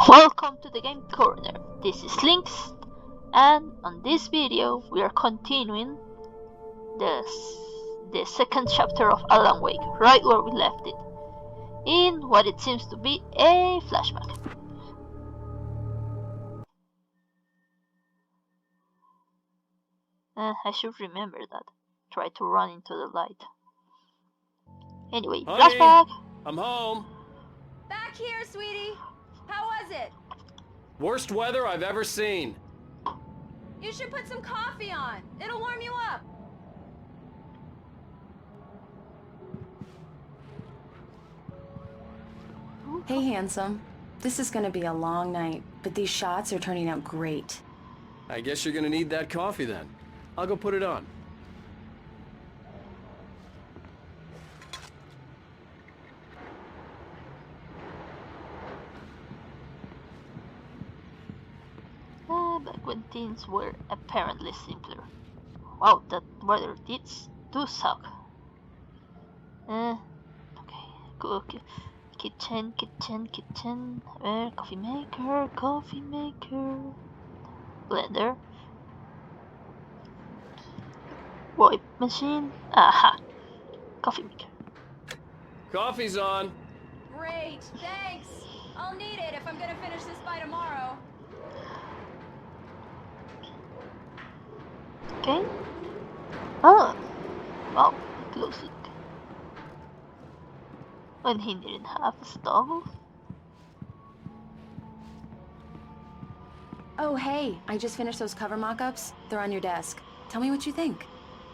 Welcome to the Game Corner. This is Lynx, and on this video we are continuing the second chapter of Alan Wake, right where we left it, in what it seems to be a flashback. I should remember that. Try to run into the light. Anyway, Honey, flashback! I'm home. Back here, sweetie. How was it? Worst weather I've ever seen. You should put some coffee on. It'll warm you up. Hey, handsome. This is gonna be a long night, but these shots are turning out great. I guess you're gonna need that coffee then. I'll go put it on. Back when things were apparently simpler. Wow, that weather do suck. Okay, cook, kitchen, coffee maker, blender, wipe machine, aha, coffee maker. Coffee's on. Great, thanks. I'll need it if I'm gonna finish this by tomorrow. Okay. Oh, wow, it looks like when he didn't have a stove. Oh, hey, I just finished those cover mock-ups. They're on your desk. Tell me what you think.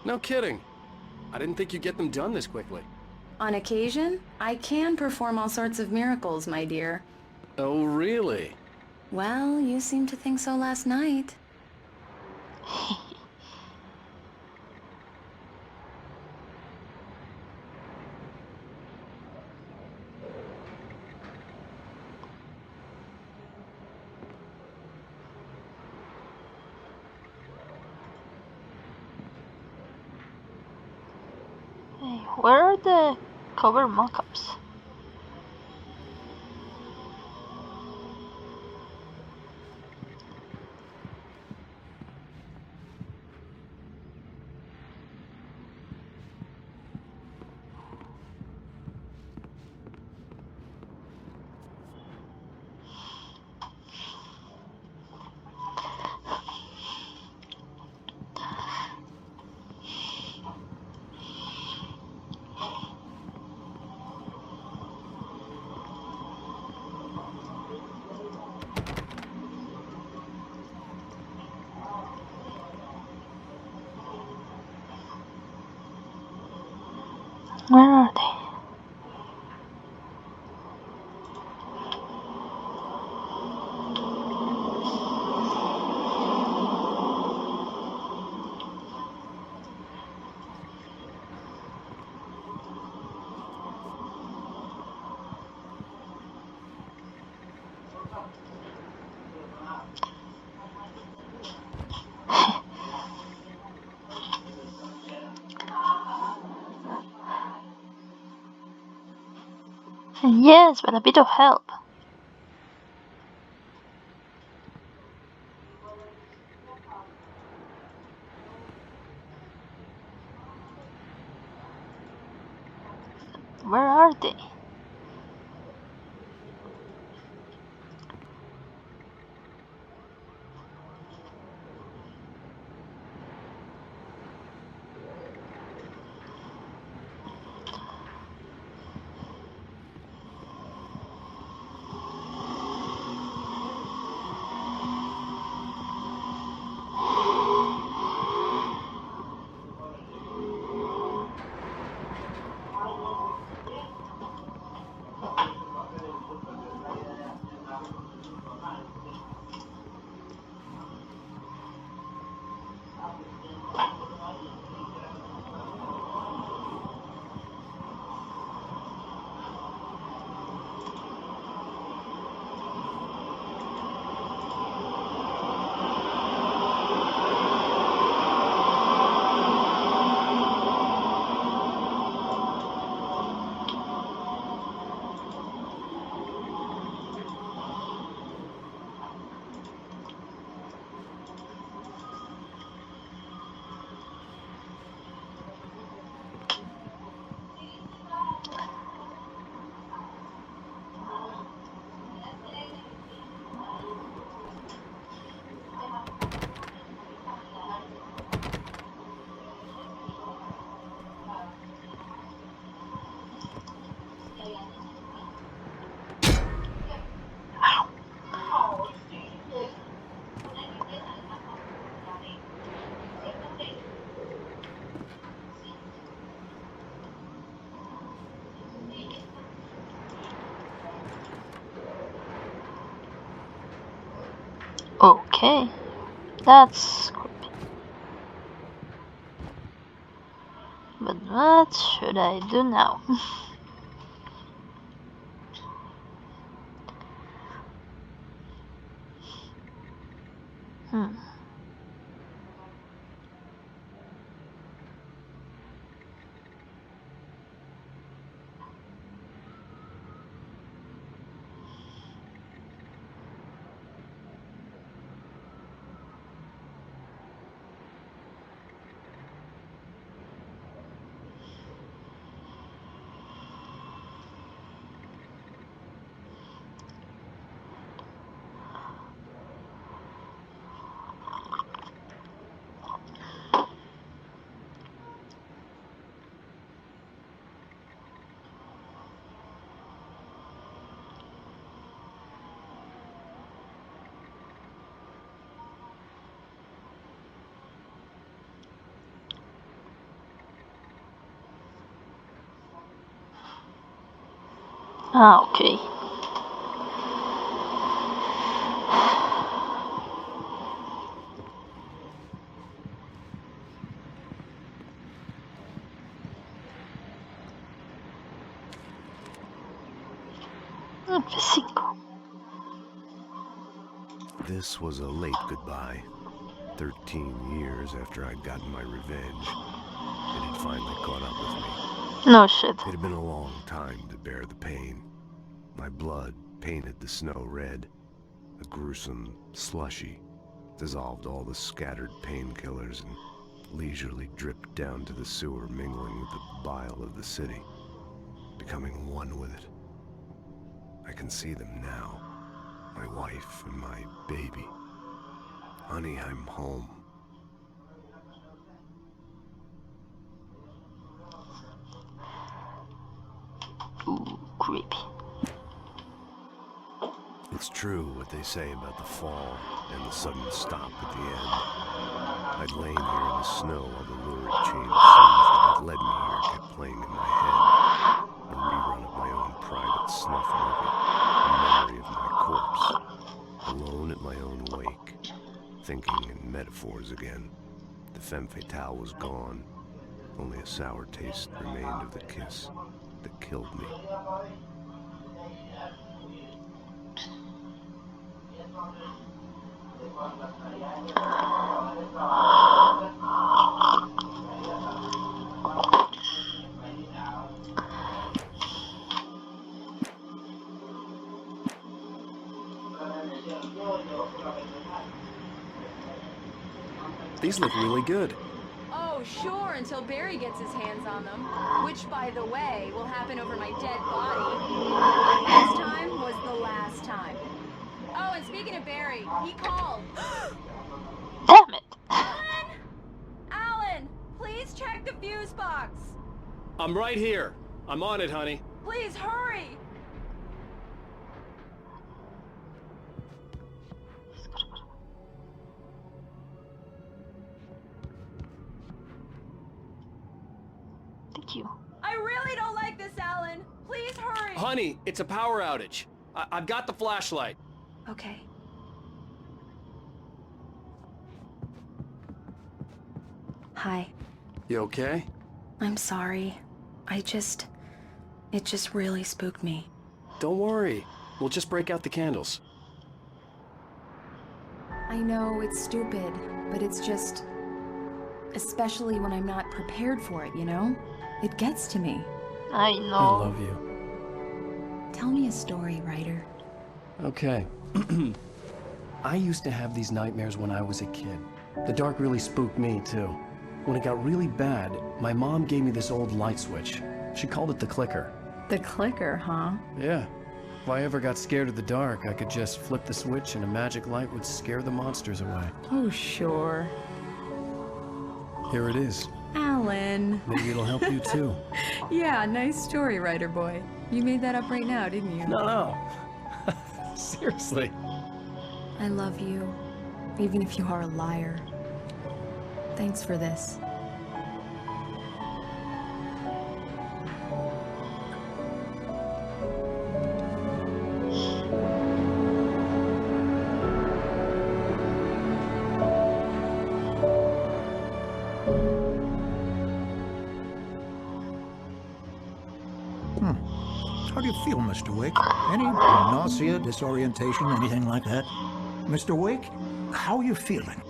No kidding. I didn't think you'd get them done this quickly. On occasion, I can perform all sorts of miracles, my dear. Oh, really? Well, you seemed to think so last night. Hey, where are the cover mock-ups? Where are they? Yes, but a bit of help. Where are they? Okay, that's creepy. But what should I do now? Hmm. Ah, okay. Cinco. This was a late goodbye. 13 years after I'd gotten my revenge, it had finally caught up with me. No shit. It had been a long time to bear the pain. My blood painted the snow red. A gruesome slushy dissolved all the scattered painkillers and leisurely dripped down to the sewer, mingling with the bile of the city, becoming one with it. I can see them now. My wife and my baby. Honey, I'm home. Ooh, creepy. It's true what they say about the fall and the sudden stop at the end. I'd lain here in the snow while the lurid chain of scenes that had led me here kept playing in my head. A rerun of my own private snuff movie. A memory of my corpse. Alone at my own wake. Thinking in metaphors again. The femme fatale was gone. Only a sour taste remained of the kiss that killed me. These look really good. Oh, sure, until Barry gets his hands on them. Which, by the way, will happen over my dead body. Last time was the last time. Oh, and speaking of Barry, he called. Damn it. Alan! Alan, please check the fuse box. I'm right here. I'm on it, honey. Please hurry. Thank you. I really don't like this, Alan. Please hurry. Honey, it's a power outage. I've got the flashlight. Okay. Hi. You okay? I'm sorry. It just really spooked me. Don't worry. We'll just break out the candles. I know it's stupid, but it's just... especially when I'm not prepared for it, you know? It gets to me. I I know. love you. Tell me a story, writer. Okay. I used to have these nightmares when I was a kid. The dark really spooked me, too. When it got really bad, my mom gave me this old light switch. She called it the clicker. The clicker, huh? Yeah. If I ever got scared of the dark, I could just flip the switch and a magic light would scare the monsters away. Oh, sure. Here it is. Alan. Maybe it'll help you, too. Yeah, nice story, writer boy. You made that up right now, didn't you? No. Seriously. I love you, even if you are a liar. Thanks for this. feel, Mr. Wake? Any nausea, disorientation, anything like that? Mr. Wake, how are you feeling?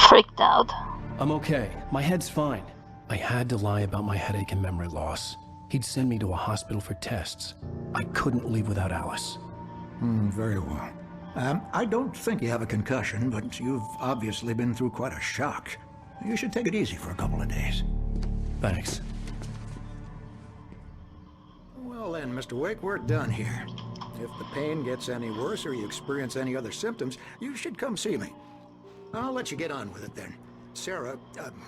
Freaked out. I'm okay. My head's fine. I had to lie about my headache and memory loss. He'd send me to a hospital for tests. I couldn't leave without Alice. Very well. I don't think you have a concussion, but you've obviously been through quite a shock. You should take it easy for a couple of days. Thanks. Well then, Mr. Wake, we're done here. If the pain gets any worse or you experience any other symptoms, you should come see me. I'll let you get on with it then. Sarah,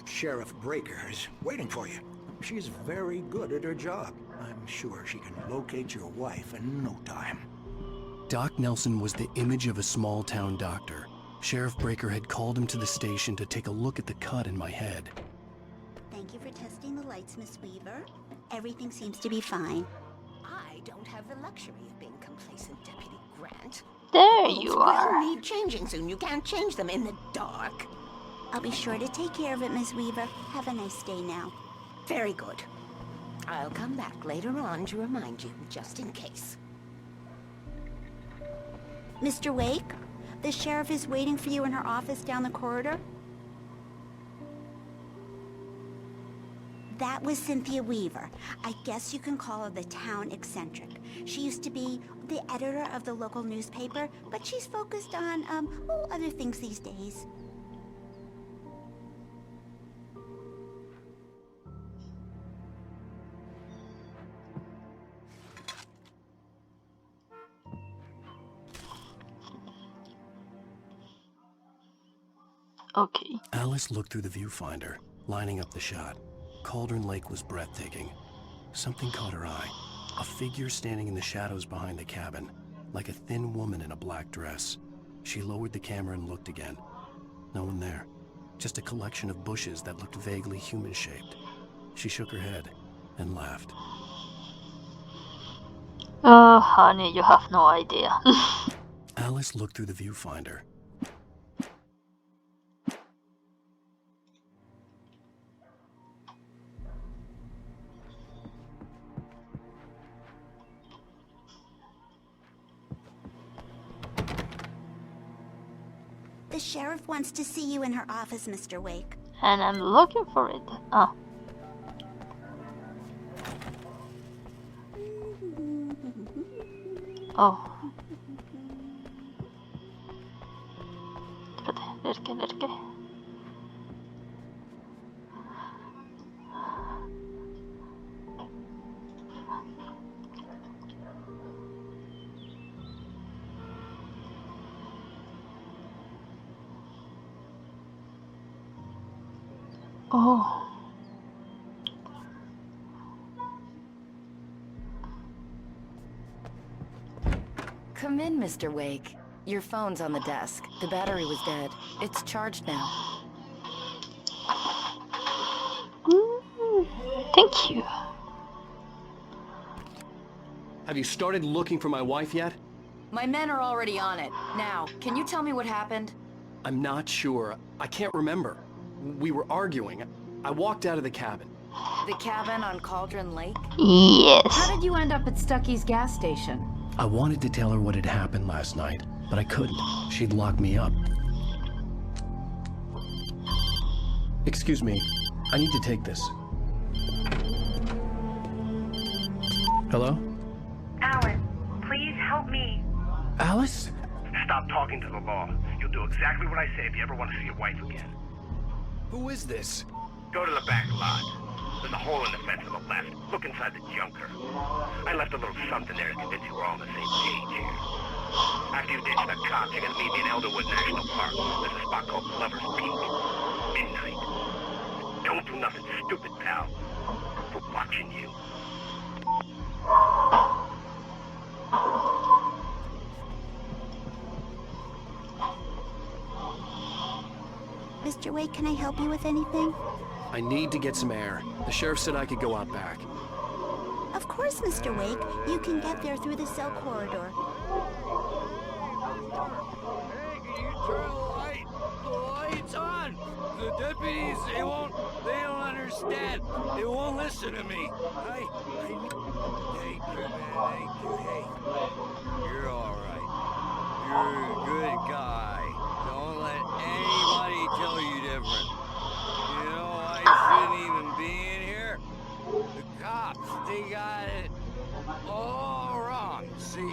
Sheriff Breaker, is waiting for you. She's very good at her job. I'm sure she can locate your wife in no time. Doc Nelson was the image of a small-town doctor. Sheriff Breaker had called him to the station to take a look at the cut in my head. Thank you for testing the lights, Miss Weaver. Everything seems to be fine. I don't have the luxury of being complacent, Deputy Grant. There The you rules are. will need changing soon. You can't change them in the dark. I'll be sure to take care of it, Miss Weaver. Have a nice day now. Very good. I'll come back later on to remind you, just in case. Mr. Wake, the sheriff is waiting for you in her office down the corridor. That was Cynthia Weaver. I guess you can call her the town eccentric. She used to be the editor of the local newspaper, but she's focused on, other things these days. Okay. Alice looked through the viewfinder, lining up the shot. Cauldron Lake was breathtaking. Something caught her eye. A figure standing in the shadows behind the cabin, like a thin woman in a black dress. She lowered the camera and looked again. No one there. Just a collection of bushes that looked vaguely human-shaped. She shook her head and laughed. Oh, honey, you have no idea. Alice looked through the viewfinder. The sheriff wants to see you in her office, Mr. Wake. And I'm looking for it. Ah. Oh. Espérate, lirke. Oh. Come in, Mr. Wake. Your phone's on the desk. The battery was dead. It's charged now. Thank you. Have you started looking for my wife yet? My men are already on it. Now, can you tell me what happened? I'm not sure. I can't remember. We were arguing. I walked out of the cabin. The cabin on Cauldron Lake? Yes. How did you end up at Stucky's gas station? I wanted to tell her what had happened last night, but I couldn't. She'd lock me up. Excuse me. I need to take this. Hello? Alan, please help me. Alice? Stop talking to the law. You'll do exactly what I say if you ever want to see your wife again. Who is this? Go to the back lot. There's a hole in the fence on the left. Look inside the junker. I left a little something there to convince you we're all on the same page here. After you ditch the cops, you're gonna meet me in Elderwood National Park. There's a spot called Lover's Peak. Midnight. Don't do nothing stupid, pal. We're watching you. Mr. Wake, can I help you with anything? I need to get some air. The sheriff said I could go out back. Of course, Mr. Wake. You can get there through the cell corridor. Hey, can you turn the light? The light's on! The deputies, they don't understand. They won't listen to me. Thank you, man, thank you. Hey, you're all right. You're a good guy. Don't let anybody tell you different. You know, I shouldn't even be in here. The cops, they got it all wrong. See,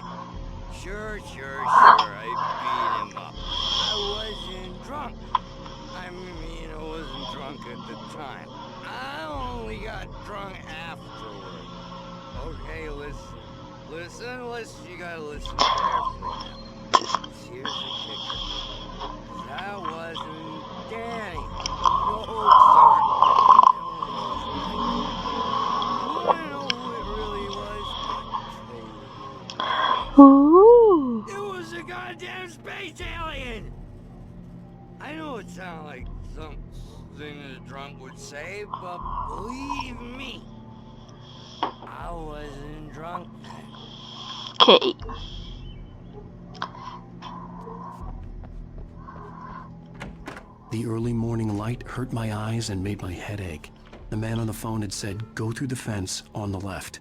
sure, I beat him up. I wasn't drunk. I mean, I wasn't drunk at the time. I only got drunk afterward. Okay, listen, you gotta listen carefully now. Here's the kicker. That wasn't Danny. No, sorry. I know who it really was. Ooh. It was a goddamn space alien! I know it sounds like something a drunk would say, but believe me, I wasn't drunk then. Okay. The early morning light hurt my eyes and made my head ache. The man on the phone had said, go through the fence on the left.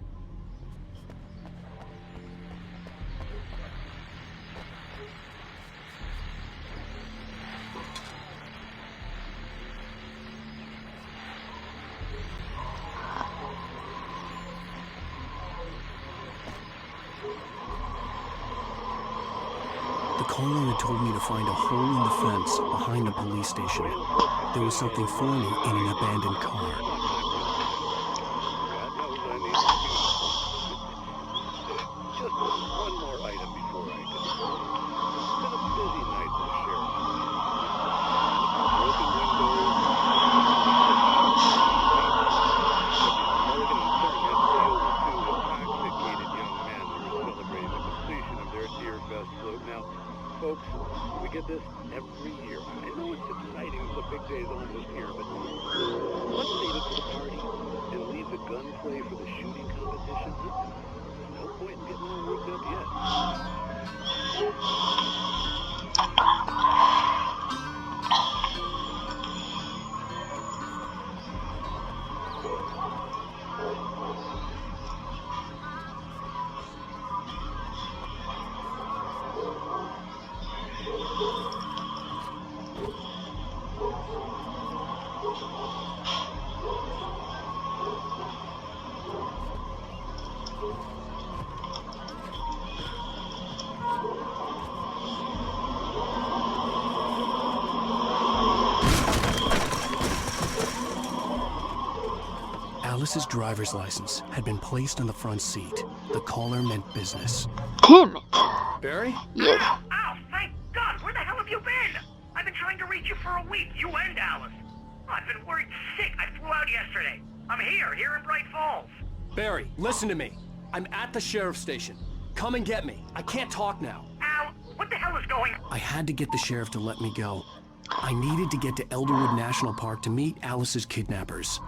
The caller had told me to find a hole in the fence behind a police station. There was something for me in an abandoned car. Just one more item before I go. It's been a busy night for the sheriff. Broken windows, Morgan and Thorne had to deal with two intoxicated young men who were celebrating the completion of their Deer Fest float. Now, folks, we get this every year. I know it's exciting, the big day's almost here, but let's save it for the party and leave the gunplay for the shooting competition. There's no point in getting all worked up yet. Alice's driver's license had been placed on the front seat. The caller meant business. Damn it. Barry? Yes. Ow, thank God! Where the hell have you been? I've been trying to reach you for a week, you and Alice. Oh, I've been worried sick. I flew out yesterday. I'm here in Bright Falls. Barry, listen to me. I'm at the sheriff's station. Come and get me. I can't talk now. Al, what the hell is going on? I had to get the sheriff to let me go. I needed to get to Elderwood National Park to meet Alice's kidnappers.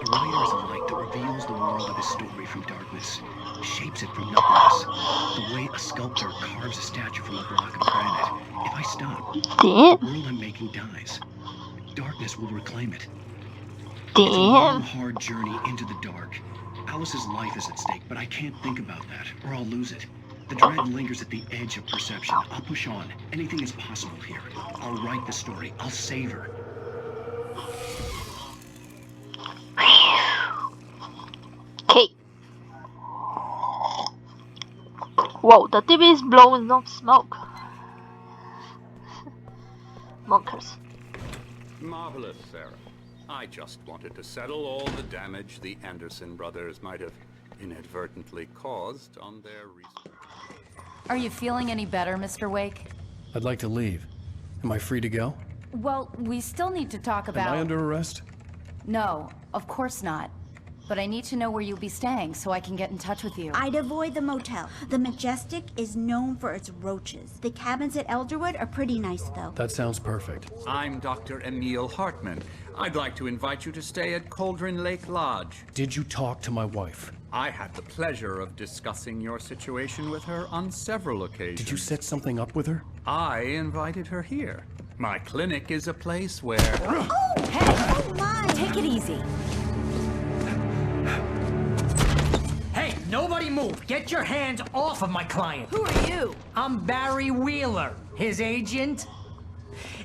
A writer is a light that reveals the world of his story from darkness, shapes it from nothingness, the way a sculptor carves a statue from a block of granite. If I stop, the world I'm making dies. Darkness will reclaim it. It's a long, hard journey into the dark. Alice's life is at stake, but I can't think about that, or I'll lose it. The dread lingers at the edge of perception. I'll push on. Anything is possible here. I'll write the story. I'll save her. Okay. Whoa, the TV is blowing up smoke. Monkers. Marvelous, Sarah. I just wanted to settle all the damage the Anderson brothers might have inadvertently caused on their research. Are you feeling any better, Mr. Wake? I'd like to leave. Am I free to go? Well, we still need to talk about... Am I under arrest? No, of course not. but I need to know where you'll be staying so I can get in touch with you. I'd avoid the motel. The Majestic is known for its roaches. The cabins at Elderwood are pretty nice, though. That sounds perfect. I'm Dr. Emil Hartman. I'd like to invite you to stay at Cauldron Lake Lodge. Did you talk to my wife? I had the pleasure of discussing your situation with her on several occasions. Did you set something up with her? I invited her here. My clinic is a place where... Oh, hey! Oh, my! Take it easy. Hey, nobody move! Get your hands off of my client! Who are you? I'm Barry Wheeler, his agent.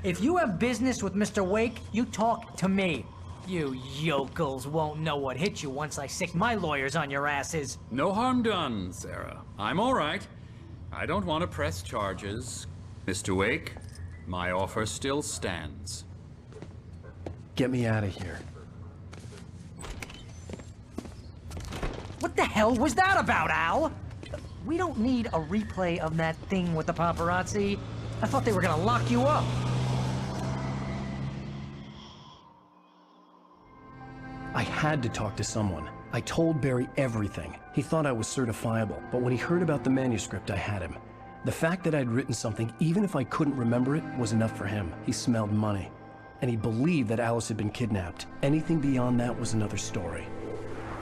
If you have business with Mr. Wake, you talk to me. You yokels won't know what hit you once I sick my lawyers on your asses. No harm done, Sarah. I'm all right. I don't want to press charges. Mr. Wake, my offer still stands. Get me out of here. What the hell was that about, Al? We don't need a replay of that thing with the paparazzi. I thought they were gonna lock you up. I had to talk to someone. I told Barry everything. He thought I was certifiable, but when he heard about the manuscript, I had him. The fact that I'd written something, even if I couldn't remember it, was enough for him. He smelled money. And he believed that Alice had been kidnapped. Anything beyond that was another story.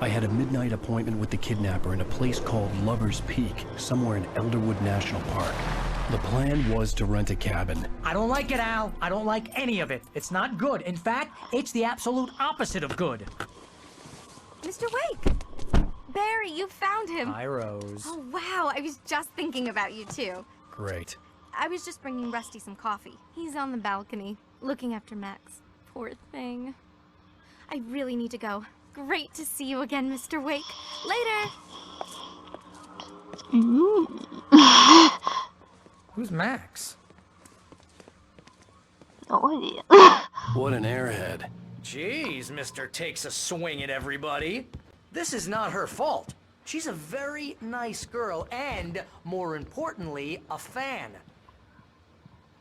I had a midnight appointment with the kidnapper in a place called Lover's Peak, somewhere in Elderwood National Park. The plan was to rent a cabin. I don't like it, Al. I don't like any of it. It's not good. In fact, it's the absolute opposite of good. Mr. Wake! Barry, you found him! Hi, Rose. Oh, wow. I was just thinking about you, too. Great. I was just bringing Rusty some coffee. He's on the balcony, looking after Max. Poor thing. I really need to go. Great to see you again, Mr. Wake. Later! Who's Max? No idea. What an airhead. Jeez, Mr. Takes a swing at everybody. This is not her fault. She's a very nice girl and, more importantly, a fan.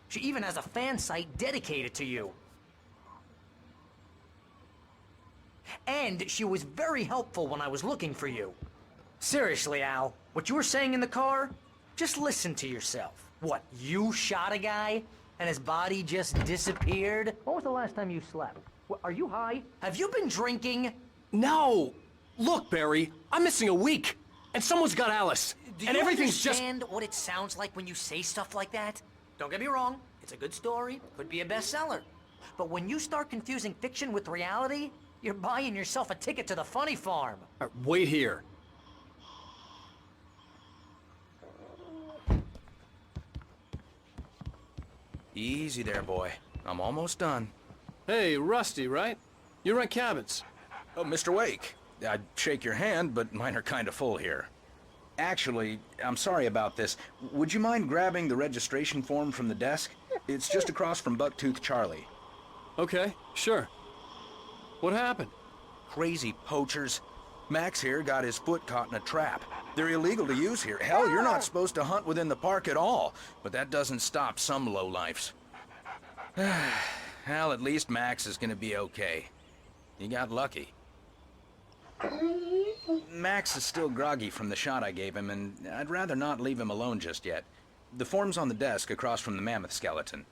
She even has a fan site dedicated to you. And she was very helpful when I was looking for you. Seriously, Al, what you were saying in the car? Just listen to yourself. What, you shot a guy and his body just disappeared? When was the last time you slept? What, are you high? Have you been drinking? No! Look, Barry, I'm missing a week, and someone's got Alice, and everything's just... Do you understand what it sounds like when you say stuff like that? Don't get me wrong, it's a good story, could be a bestseller. But when you start confusing fiction with reality, you're buying yourself a ticket to the funny farm. Wait here. Easy there, boy. I'm almost done. Hey, Rusty, right? You rent cabins. Oh, Mr. Wake. I'd shake your hand, but mine are kind of full here. Actually, I'm sorry about this. Would you mind grabbing the registration form from the desk? It's just across from Bucktooth Charlie. Okay, sure. What happened? Crazy poachers. Max here got his foot caught in a trap. They're illegal to use here. Hell, you're not supposed to hunt within the park at all. But that doesn't stop some lowlifes. Well, at least Max is gonna be okay. He got lucky. Max is still groggy from the shot I gave him, and I'd rather not leave him alone just yet. The form's on the desk across from the mammoth skeleton.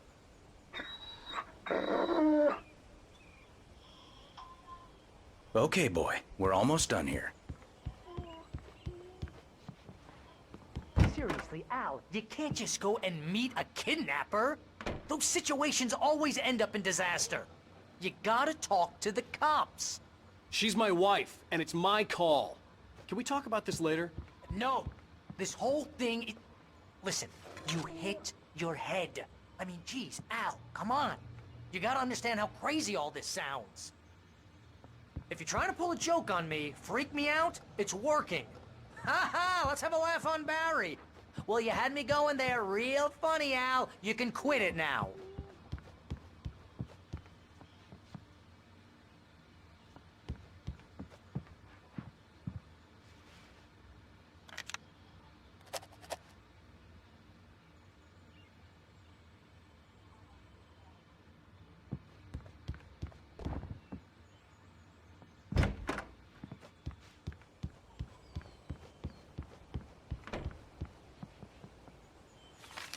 Okay, boy. We're almost done here. Seriously, Al, you can't just go and meet a kidnapper. Those situations always end up in disaster. You gotta talk to the cops. She's my wife, and it's my call. Can we talk about this later? No. This whole thing... Listen, you hit your head. I mean, geez, Al, come on. You gotta understand how crazy all this sounds. If you're trying to pull a joke on me, freak me out, it's working. Ha ha, let's have a laugh on Barry. Well, you had me going there real funny, Al. You can quit it now.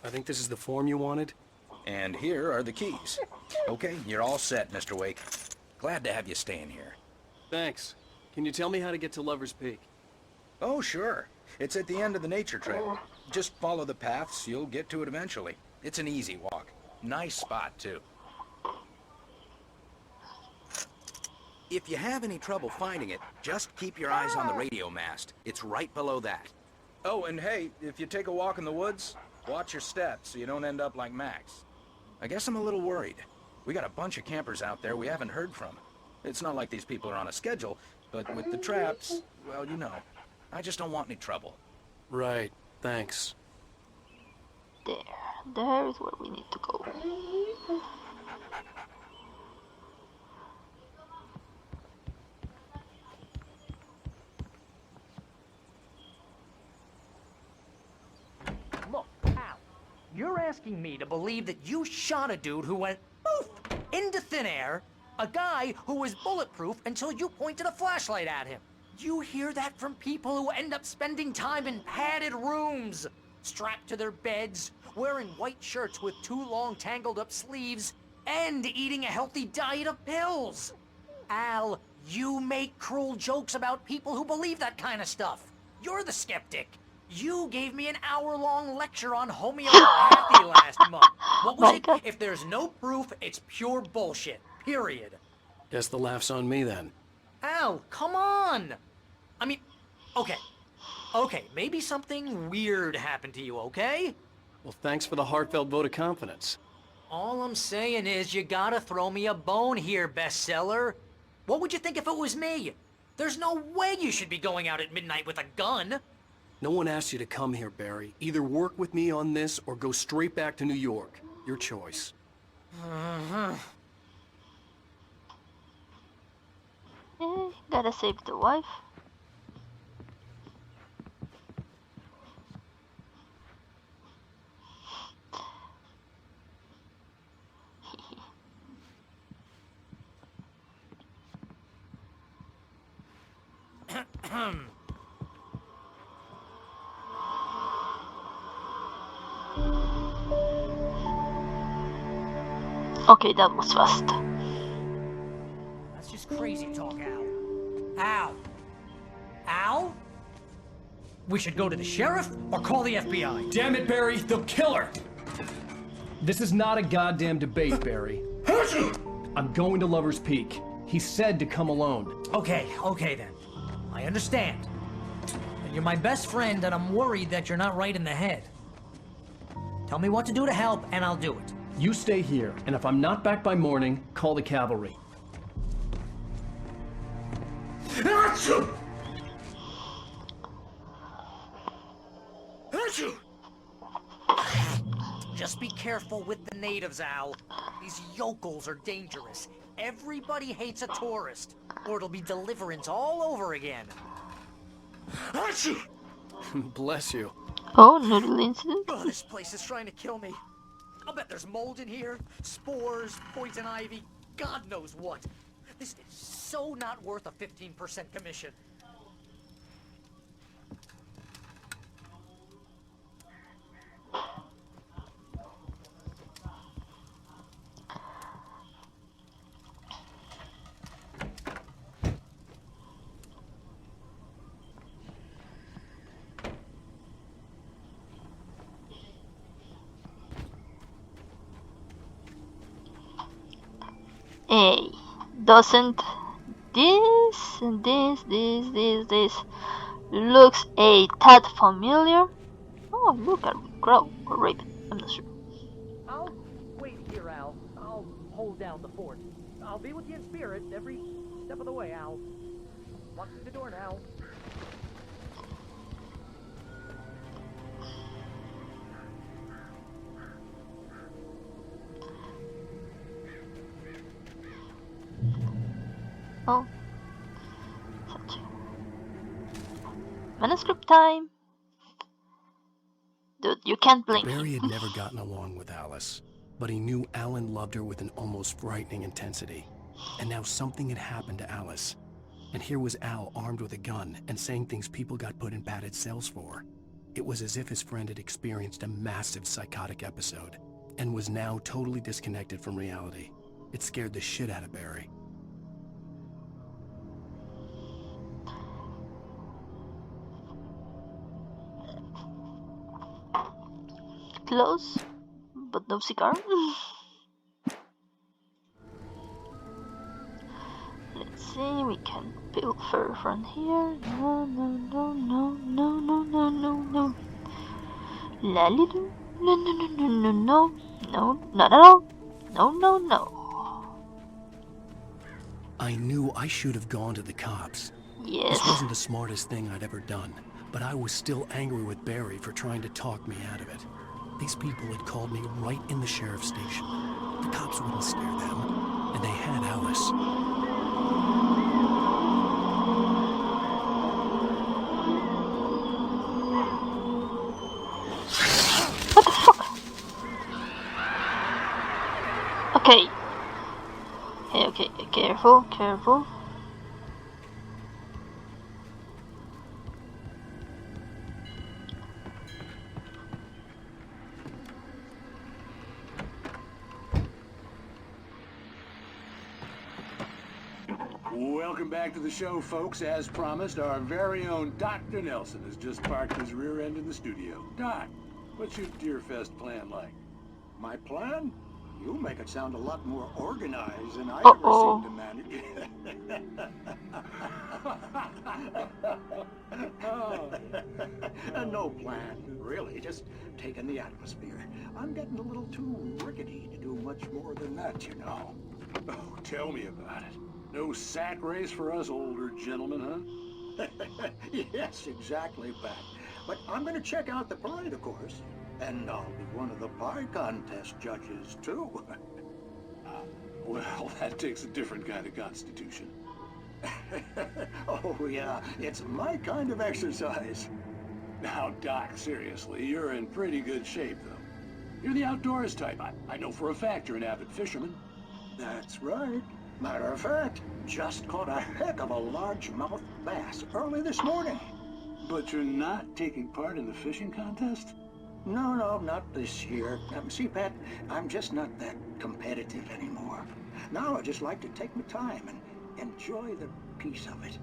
I think this is the form you wanted. And here are the keys. Okay, you're all set, Mr. Wake. Glad to have you staying here. Thanks. Can you tell me how to get to Lover's Peak? Oh, sure. It's at the end of the nature trail. Just follow the paths, you'll get to it eventually. It's an easy walk. Nice spot, too. If you have any trouble finding it, just keep your eyes on the radio mast. It's right below that. Oh, and hey, if you take a walk in the woods, watch your steps so you don't end up like Max. I guess I'm a little worried. We got a bunch of campers out there we haven't heard from. It's not like these people are on a schedule, but with the traps, well, you know, I just don't want any trouble. Right, thanks. There is where we need to go. Look, Al, you're asking me to believe that you shot a dude who went poof into thin air, a guy who was bulletproof until you pointed a flashlight at him. You hear that from people who end up spending time in padded rooms, strapped to their beds, wearing white shirts with too long tangled up sleeves, and eating a healthy diet of pills. Al, you make cruel jokes about people who believe that kind of stuff. You're the skeptic. You gave me an hour-long lecture on homeopathy last month. What was it? If there's no proof, it's pure bullshit. Period. Guess the laugh's on me then. Al, come on! I mean, okay, maybe something weird happened to you, okay? Well, thanks for the heartfelt vote of confidence. All I'm saying is you gotta throw me a bone here, bestseller. What would you think if it was me? There's no way you should be going out at midnight with a gun. No one asked you to come here, Barry. Either work with me on this or go straight back to New York. Your choice. Gotta save the wife. Okay, that was fast. That's just crazy talk, Al. Al? We should go to the sheriff or call the FBI. Damn it, Barry, they'll kill her! This is not a goddamn debate, Barry. I'm going to Lover's Peak. He said to come alone. Okay then. I understand. You're my best friend and I'm worried that you're not right in the head. Tell me what to do to help and I'll do it. You stay here, and if I'm not back by morning, call the cavalry. Just be careful with the natives, Al. These yokels are dangerous. Everybody hates a tourist, or it'll be deliverance all over again. Bless you. Oh, noodle incident? Oh, this place is trying to kill me. I'll bet there's mold in here, spores, poison ivy, God knows what. This is so not worth a 15% commission. Hey, doesn't this looks a tad familiar? Oh, look at Crow or Raven. I'm not sure. I'll wait here, Al. I'll hold down the fort. I'll be with you in spirit every step of the way, Al. Walk through the door now. Oh. Such. Manuscript time. Dude, you can't blink. Barry had never gotten along with Alice, but he knew Alan loved her with an almost frightening intensity. And now something had happened to Alice. And here was Al armed with a gun and saying things people got put in padded cells for. It was as if his friend had experienced a massive psychotic episode and was now totally disconnected from reality. It scared the shit out of Barry. Close, but no cigar. Let's see, we can pilfer from here. No, no, no, no, no, no, no, no, no. Lally, no, no, no, no, no, no, no, not at all. No, no, no. I knew I should have gone to the cops. Yes. This wasn't the smartest thing I'd ever done, but I was still angry with Barry for trying to talk me out of it. These people had called me right in the sheriff's station. The cops wouldn't scare them, and they had Alice. What the fuck? Okay. Okay, careful, careful. Welcome back to the show, folks. As promised, our very own Dr. Nelson has just parked his rear end in the studio. Doc, what's your Deerfest plan like? My plan? You make it sound a lot more organized than I ever seem to manage. No plan, really. Just taking the atmosphere. I'm getting a little too rickety to do much more than that, you know. Oh, tell me about it. No sack race for us older gentlemen, huh? Yes, exactly, Pat. But I'm going to check out the parade, of course. And I'll be one of the pie contest judges, too. Well, that takes a different kind of constitution. Oh, yeah. It's my kind of exercise. Now, Doc, seriously, you're in pretty good shape, though. You're the outdoors type. I know for a fact you're an avid fisherman. That's right. Matter of fact, just caught a heck of a largemouth bass early this morning. But you're not taking part in the fishing contest? No, not this year. See, Pat, I'm just not that competitive anymore. Now I just like to take my time and enjoy the peace of it.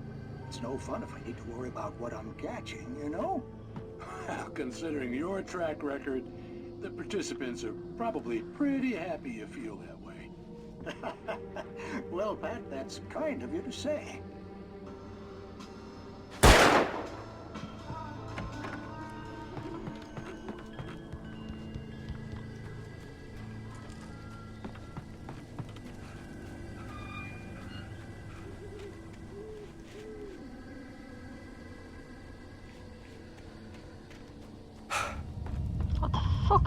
It's no fun if I need to worry about what I'm catching, you know? Well, considering your track record, the participants are probably pretty happy you feel that way. Well, Pat, that's kind of you to say. What the fuck?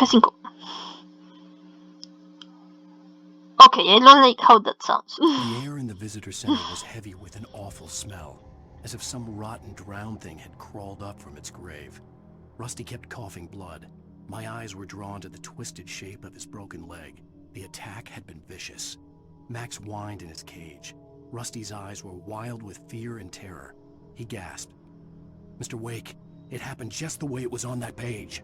F5. Okay, I don't like how that sounds. The air in the visitor center was heavy with an awful smell, as if some rotten drowned thing had crawled up from its grave. Rusty kept coughing blood. My eyes were drawn to the twisted shape of his broken leg. The attack had been vicious. Max whined in his cage. Rusty's eyes were wild with fear and terror. He gasped. "Mr. Wake, it happened just the way it was on that page."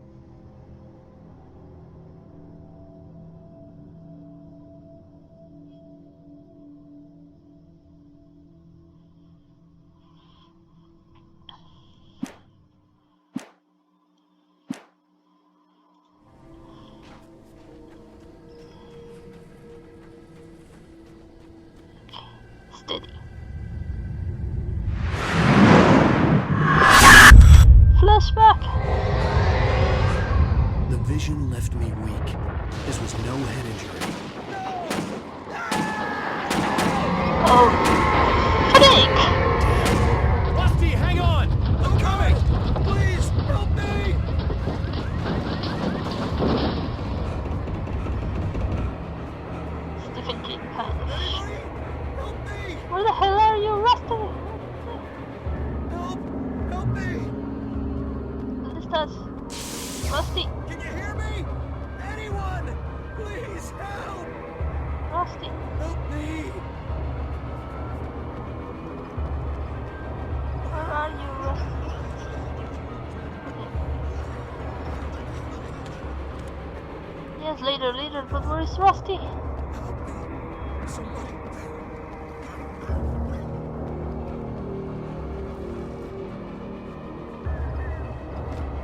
Steady. Flashback. Where the hell are you, Rusty? Help! Help me! ¿Dónde estás? Rusty. Can you hear me? Anyone! Please help! Rusty. Help me! Where are you, Rusty? Yes, later, but where is Rusty? Help me! Somebody!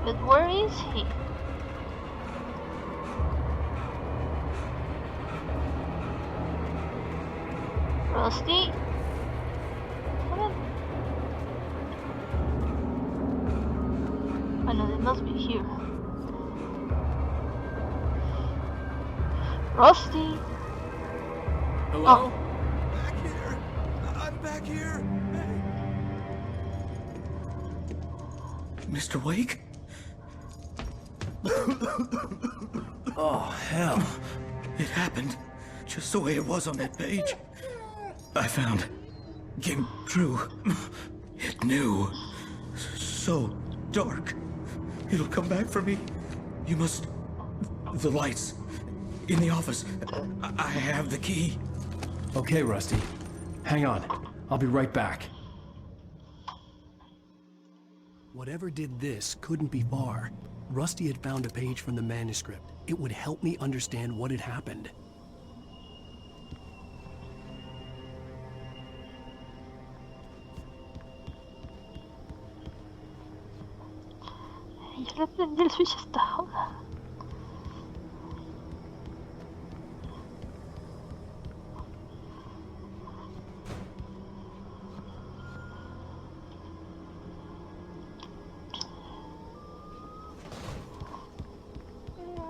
But where is he? Rusty? Come on. I know they must be here. Rusty! Hello? Back here! I'm back here! Hey. Mr. Wake? Oh, hell. It happened just the way it was on that page. I found. Came true. It knew. So dark. It'll come back for me. You must... The lights. In the office. I have the key. Okay, Rusty. Hang on. I'll be right back. Whatever did this couldn't be far. Rusty had found a page from the manuscript. It would help me understand what had happened. Ya le prendí el switch a esta joda.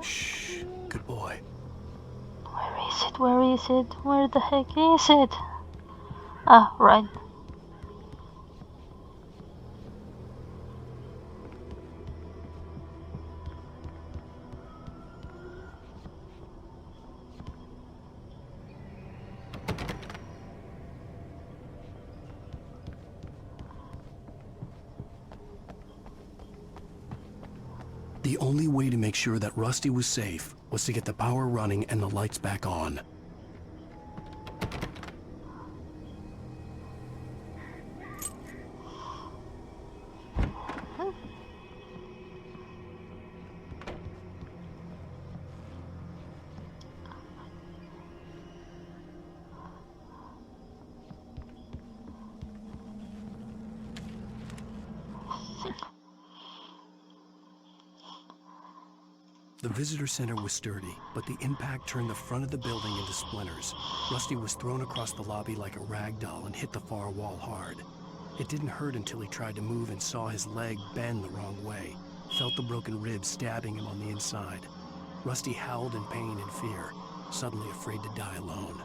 Shh. Good boy. Where is it? Where is it? Where the heck is it? Ah, right. The only way to make sure that Rusty was safe was to get the power running and the lights back on. The visitor center was sturdy, but the impact turned the front of the building into splinters. Rusty was thrown across the lobby like a rag doll and hit the far wall hard. It didn't hurt until he tried to move and saw his leg bend the wrong way, felt the broken ribs stabbing him on the inside. Rusty howled in pain and fear, suddenly afraid to die alone.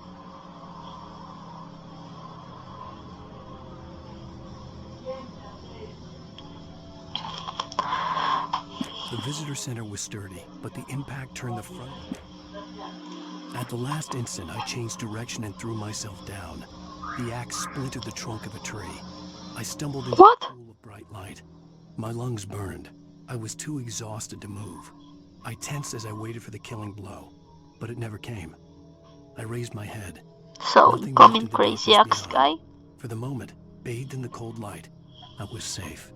The visitor center was sturdy, but the impact turned the front. At the last instant, I changed direction and threw myself down. The axe splintered the trunk of a tree. I stumbled into a pool of bright light. My lungs burned. I was too exhausted to move. I tensed as I waited for the killing blow, but it never came. I raised my head. So, Nothing coming moved in the crazy darkness axe beyond. guy? For the moment, bathed in the cold light, I was safe.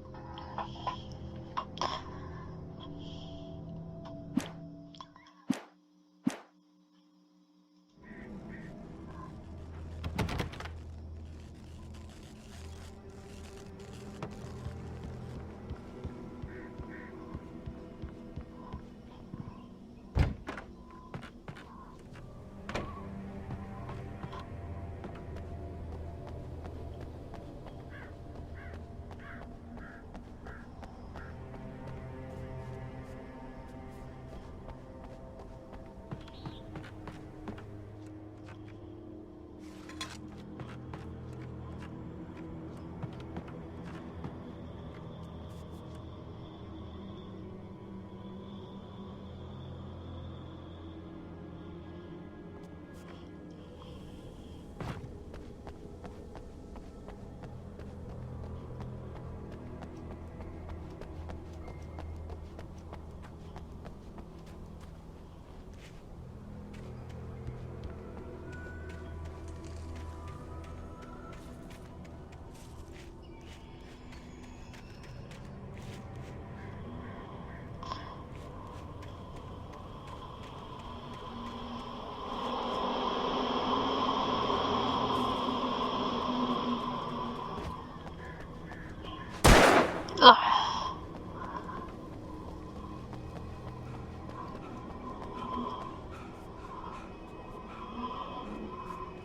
Ugh.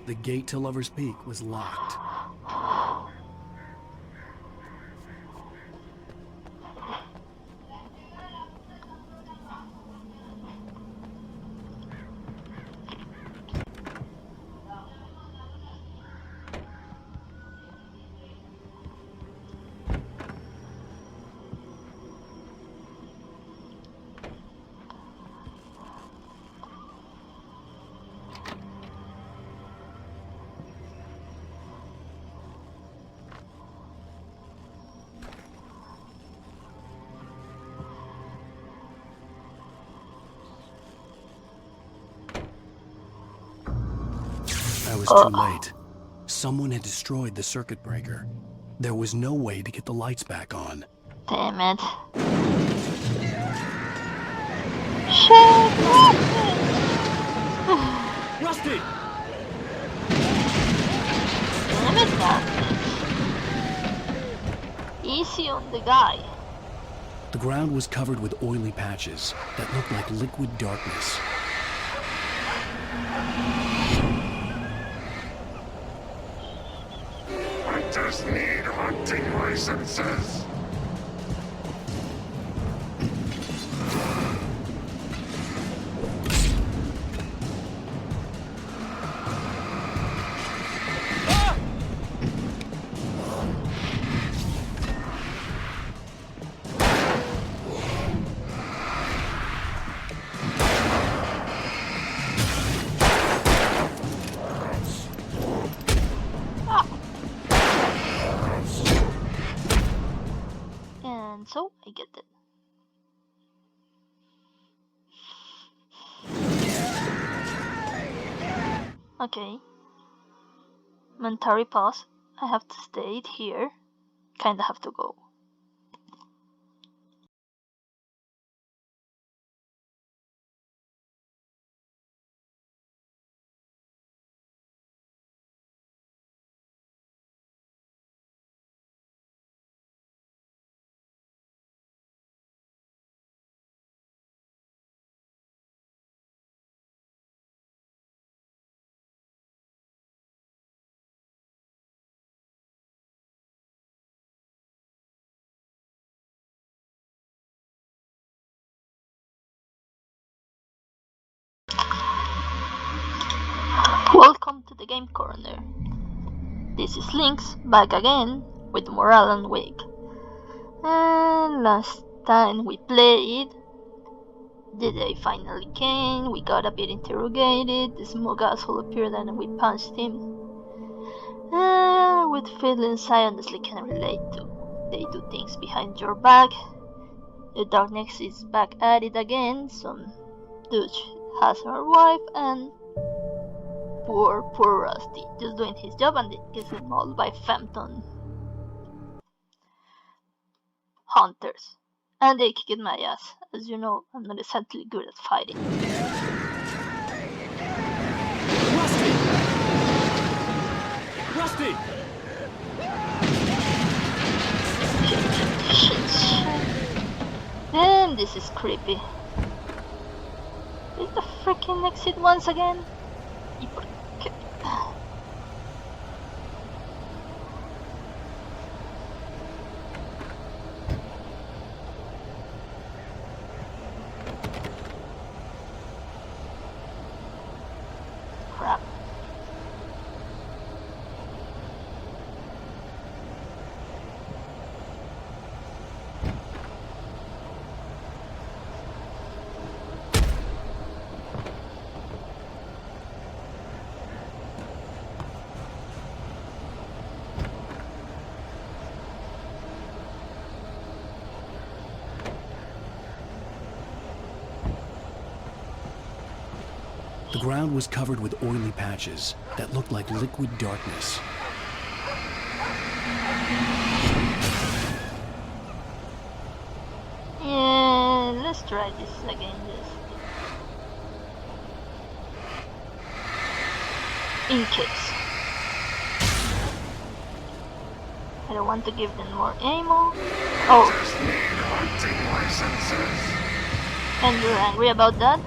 The gate to Lover's Peak was locked. I was too late. Someone had destroyed the circuit breaker. There was no way to get the lights back on. Damn it. Shit! Rusty! Damn it, Rusty. Easy on the guy. The ground was covered with oily patches that looked like liquid darkness. I just need hunting licenses. So I get it. Okay. Momentary pause. I have to stay here. Kinda have to go. Welcome to the game corner. This is Lynx back again with Morale and Wake. And last time we played, the day finally came, we got a bit interrogated, the smug asshole appeared and we punched him. With feelings I honestly can relate to. They do things behind your back. The darkness is back at it again. Some dude has her wife and poor Rusty, just doing his job and gets mauled by Phantom hunters. And they kicked my ass. As you know, I'm not exactly good at fighting. Rusty! Shit. Damn, this is creepy. Is the freaking exit once again? Crap. The ground was covered with oily patches that looked like liquid darkness. Yeah, let's try this again. In case. I don't want to give them more ammo. Oh. And you're angry about that?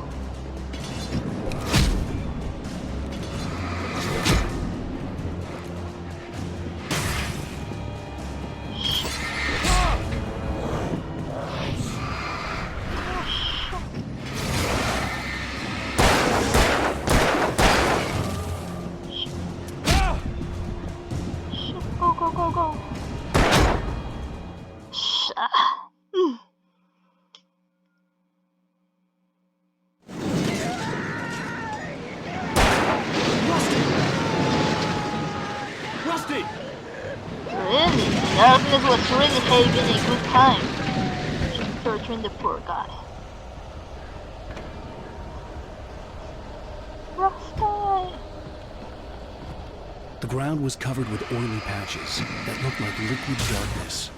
Go. Rusty! Really? Darkness was really having a good time. Just torturing the poor guy. Rusty! The ground was covered with oily patches that looked like liquid darkness.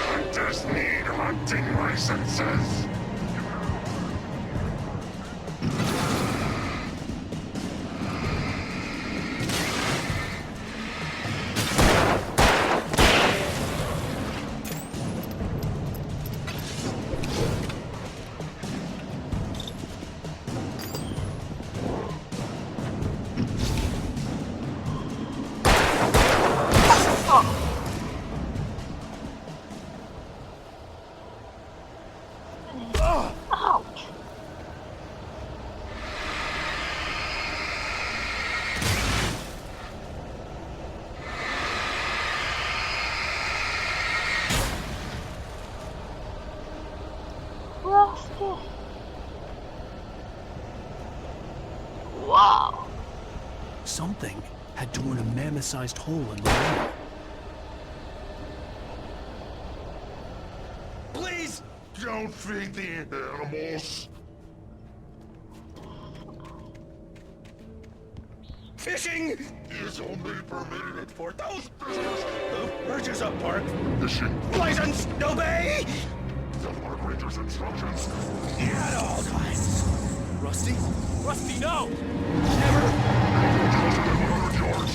I just need hunting licenses. Ouch! Rusty! Wow! Something had torn a mammoth-sized hole in the wall. Please don't feed the animals. Fishing is only permitted for those prisoners who purchase a park fishing license. Obey the park ranger's instructions at all times. Rusty? Rusty, no! Never. 100 yards.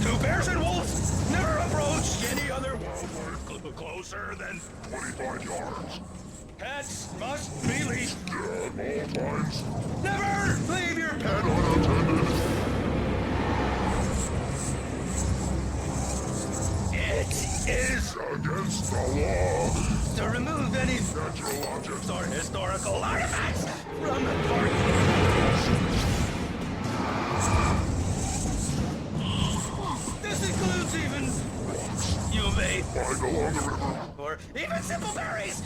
Two bears and wolves never approach any other wildlife closer than 25 yards. Pets must be leashed At all times. Never leave your pet Unattended. It is against the law to remove any natural objects or historical artifacts from the park. This includes even you may find along the river or even simple berries.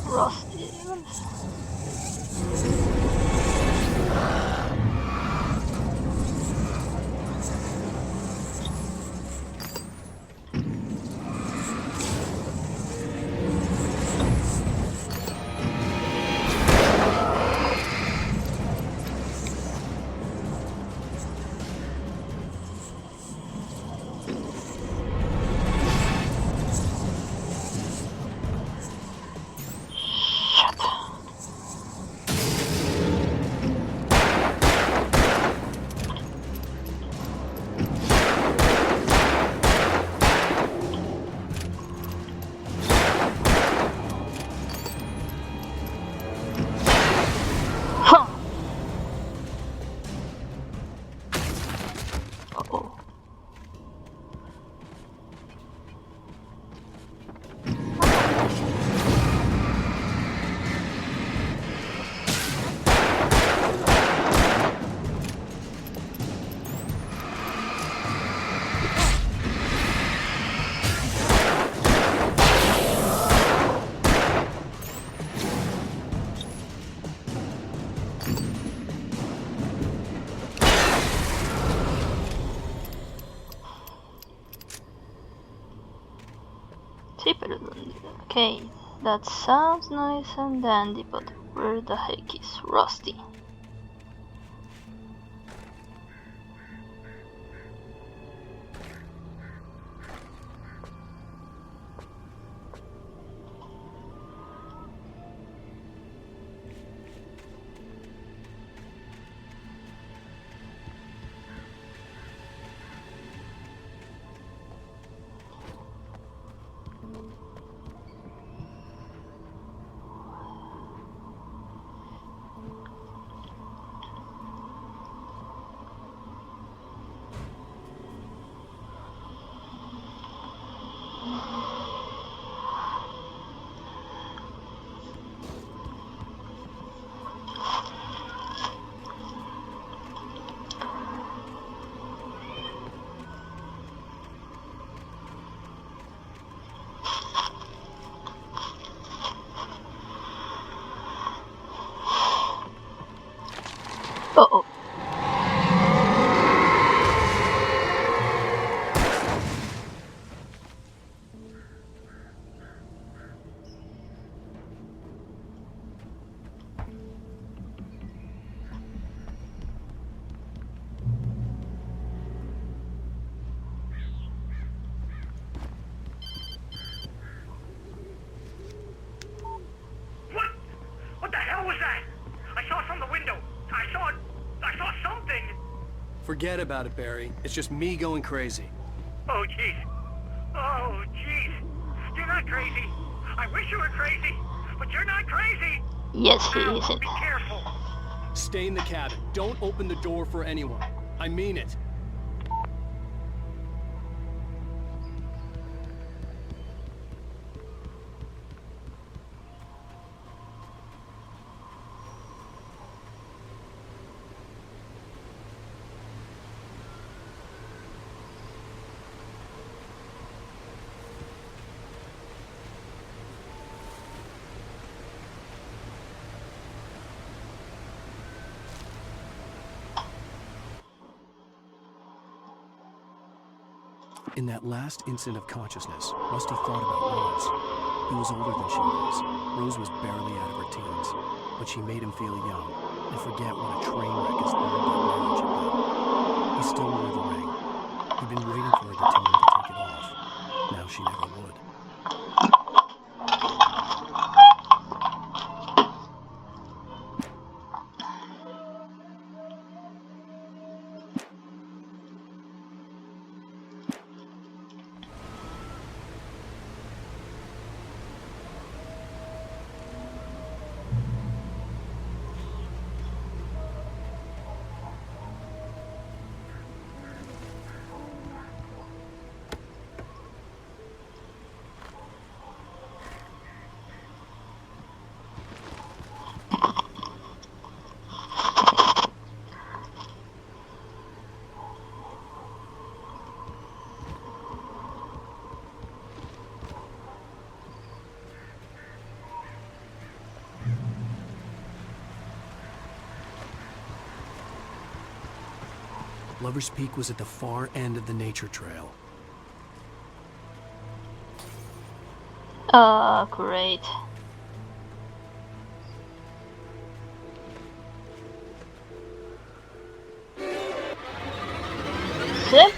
Rusty! Okay, that sounds nice and dandy, but where the heck is Rusty? Forget about it, Barry. It's just me going crazy. Oh, jeez. Oh, jeez. You're not crazy. I wish you were crazy, but you're not crazy. Yes, he Ow, isn't. be careful. Stay in the cabin. Don't open the door for anyone. I mean it. In that last instant of consciousness, Rusty thought about Rose. He was older than she was. Rose was barely out of her teens, but she made him feel young and forget what a train wreck his third-day marriage had been. He still wore the ring. He'd been waiting for her to tell him to take it off. Now she never would. Lover's Peak was at the far end of the nature trail. Great. Zip.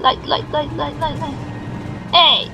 Light. Hey!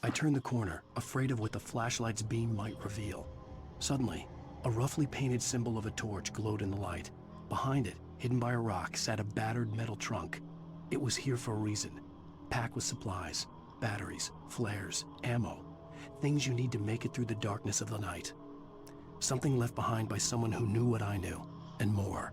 I turned the corner, afraid of what the flashlight's beam might reveal. Suddenly, a roughly painted symbol of a torch glowed in the light. Behind it, hidden by a rock, sat a battered metal trunk. It was here for a reason. Packed with supplies, batteries, flares, ammo. Things you need to make it through the darkness of the night. Something left behind by someone who knew what I knew, and more.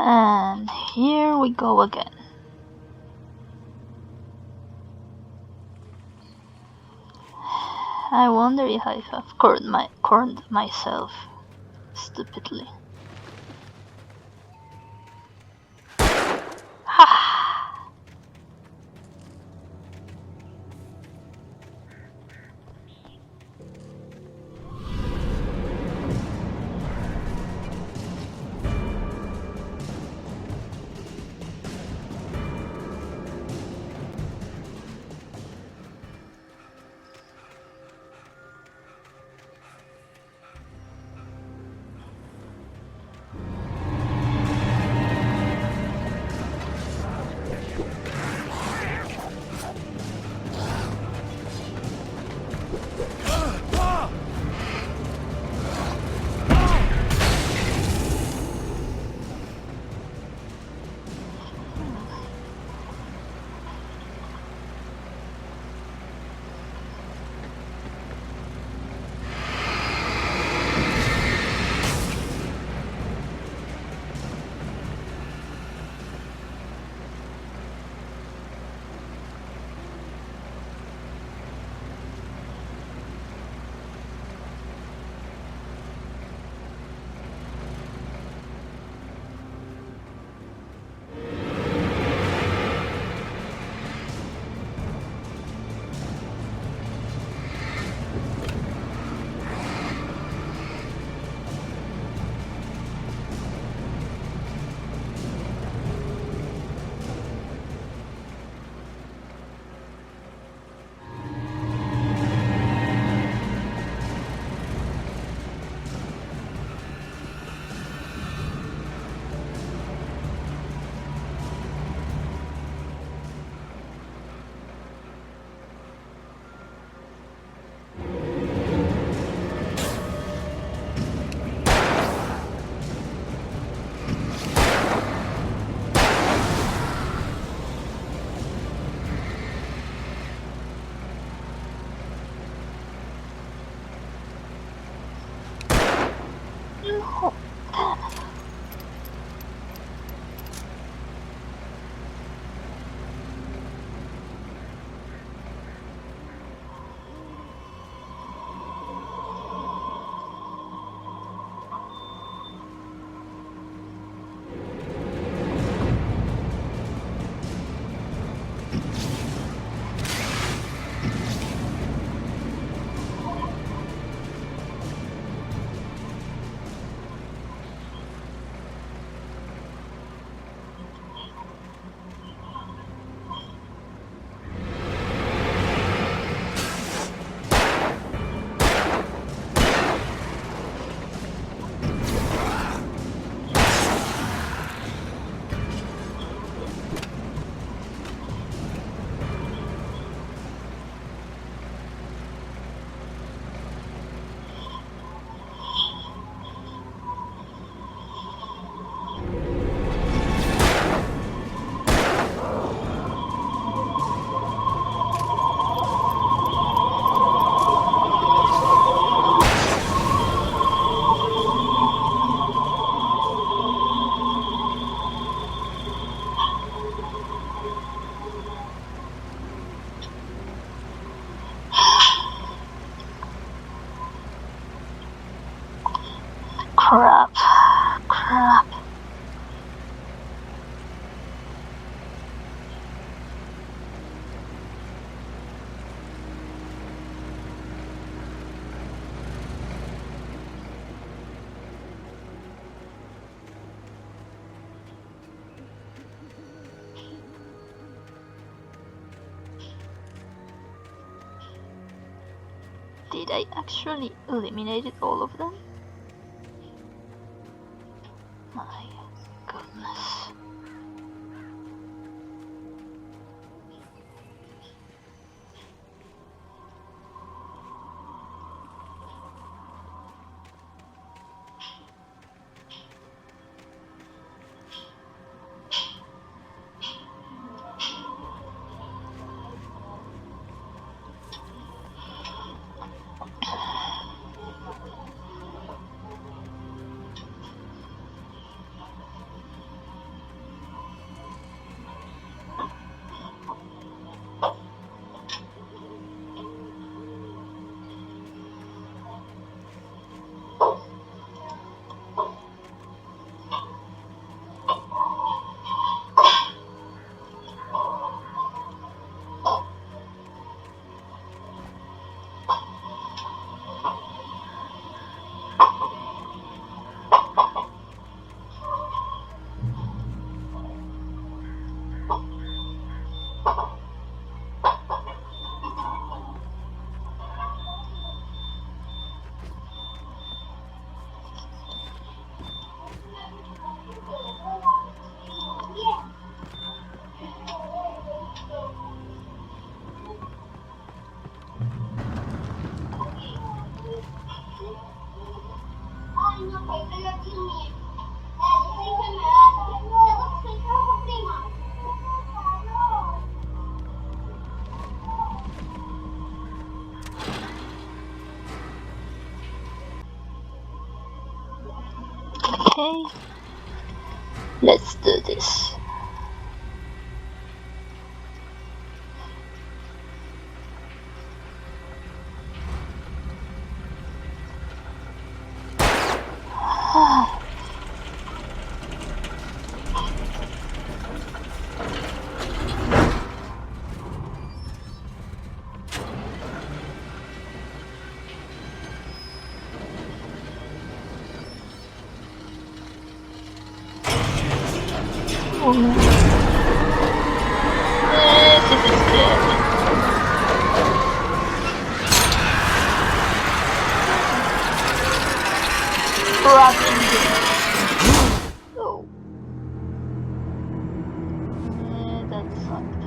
And here we go again. I wonder if I have cornered myself stupidly. Ha! Oh, damn it. Crap. Crap. Did I actually eliminate all of them? My goodness. Okay, let's do this. Oh no. This is good. Rocking this. Oh. That sucked.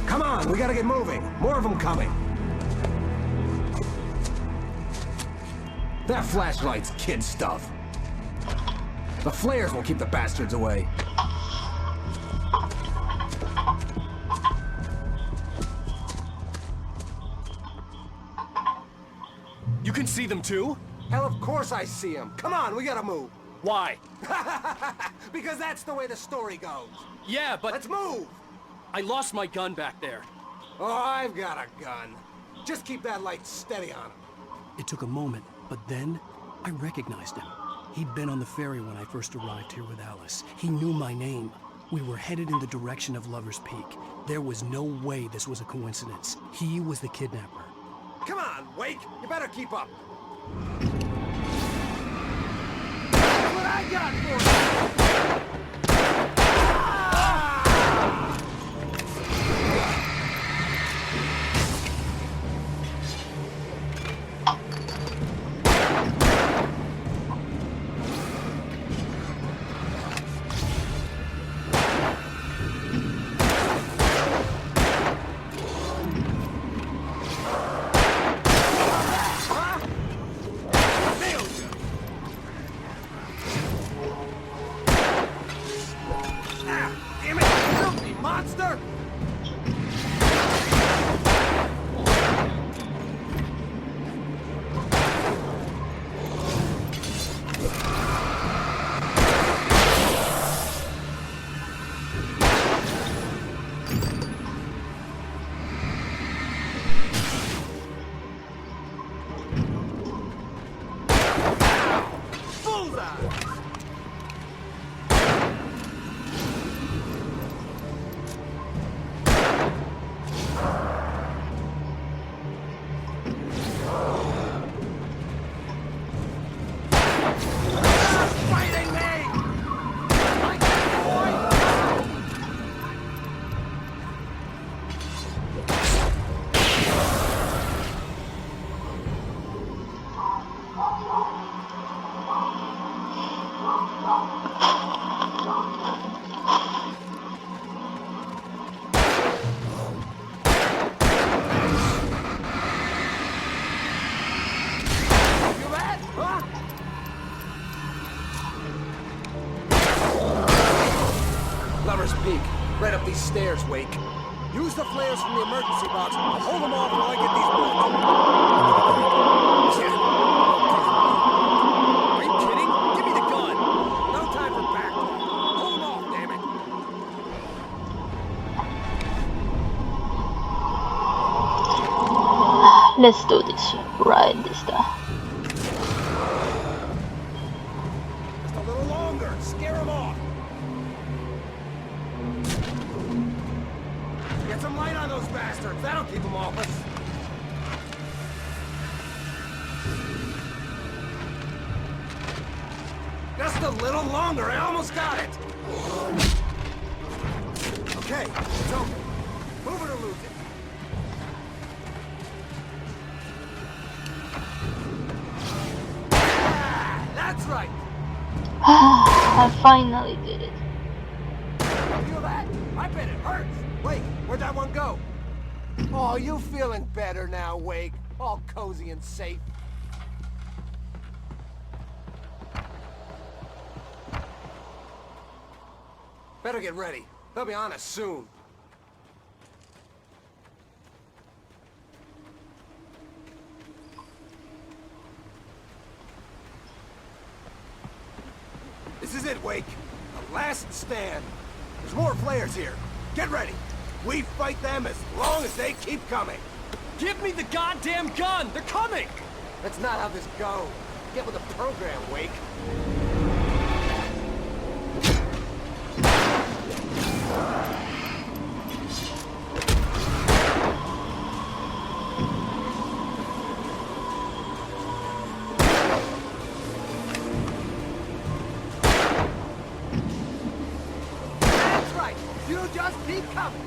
Come on, we gotta get moving. More of them coming. That flashlight's kid stuff. The flares will keep the bastards away. You can see them too? Hell, of course I see them. Come on, we gotta move. Why? Because that's the way the story goes. Yeah, but... Let's move! I lost my gun back there. Oh, I've got a gun. Just keep that light steady on him. It took a moment, but then I recognized him. He'd been on the ferry when I first arrived here with Alice. He knew my name. We were headed in the direction of Lover's Peak. There was no way this was a coincidence. He was the kidnapper. Come on, Wake! You better keep up. What I got for you! Lover's Peak. Right up these stairs, Wake. Use the flares from the emergency box to hold them off while I get these bullets. Yeah. Are you kidding? Give me the gun! No time for backtalk. Hold them off, damn it. Let's do this right this time. Just a little longer. Scare them off. Get some light on those bastards. That'll keep them off us. Just a little longer. I almost got it. Okay, it's open. Move it or lose it. Ah, that's right. I finally did it. Feel that? I bet it hurts. Wake, where'd that one go? Oh, you feeling better now, Wake? All cozy and safe. Better get ready. They'll be on us soon. This is it, Wake. The last stand. There's more flares here. Get ready. We fight them as long as they keep coming. Give me the goddamn gun! They're coming! That's not how this goes. Get with the program, Wake. That's right. You just keep coming.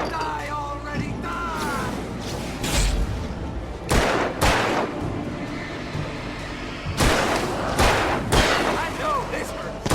Die already, die! I know this hurts.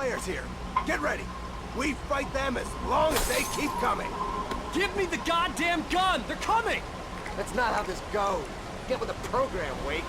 players here. Get ready. We fight them as long as they keep coming. Give me the goddamn gun! They're coming! That's not how this goes. Get with the program, Wake.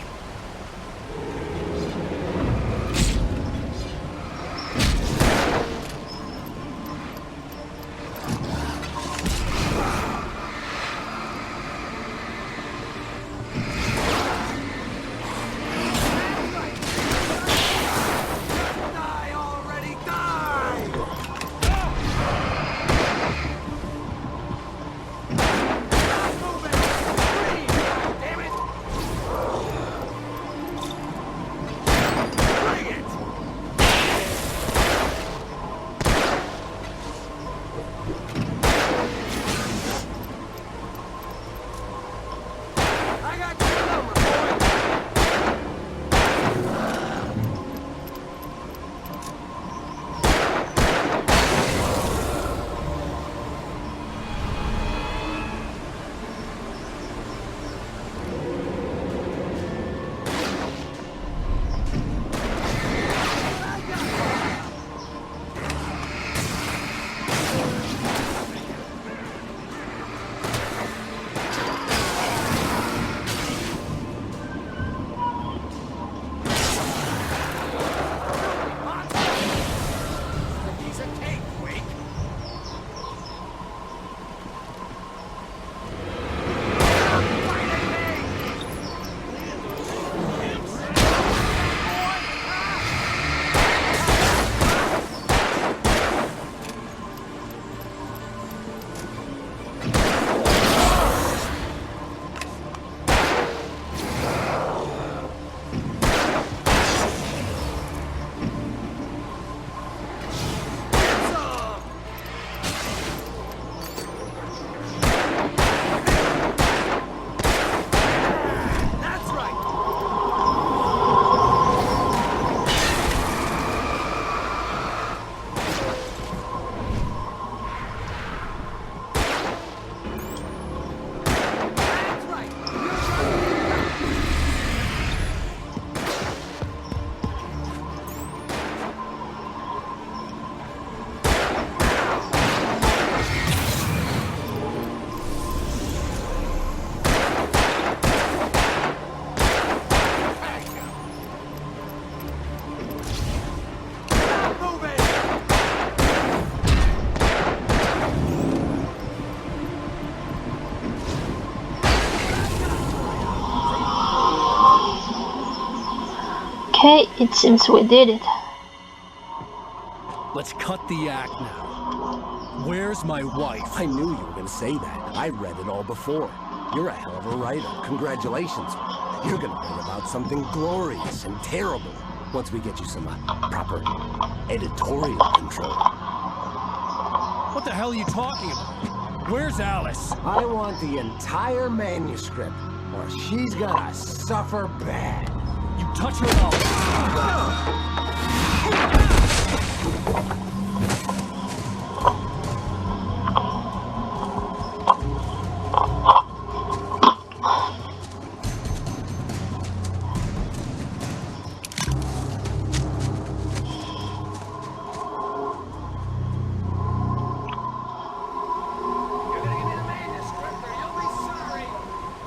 Okay, it seems we did it. Let's cut the act now. Where's my wife? I knew you were going to say that. I read it all before. You're a hell of a writer. Congratulations. You're going to bring about something glorious and terrible once we get you some proper editorial control. What the hell are you talking about? Where's Alice? I want the entire manuscript, or she's gonna suffer bad. You touch her up.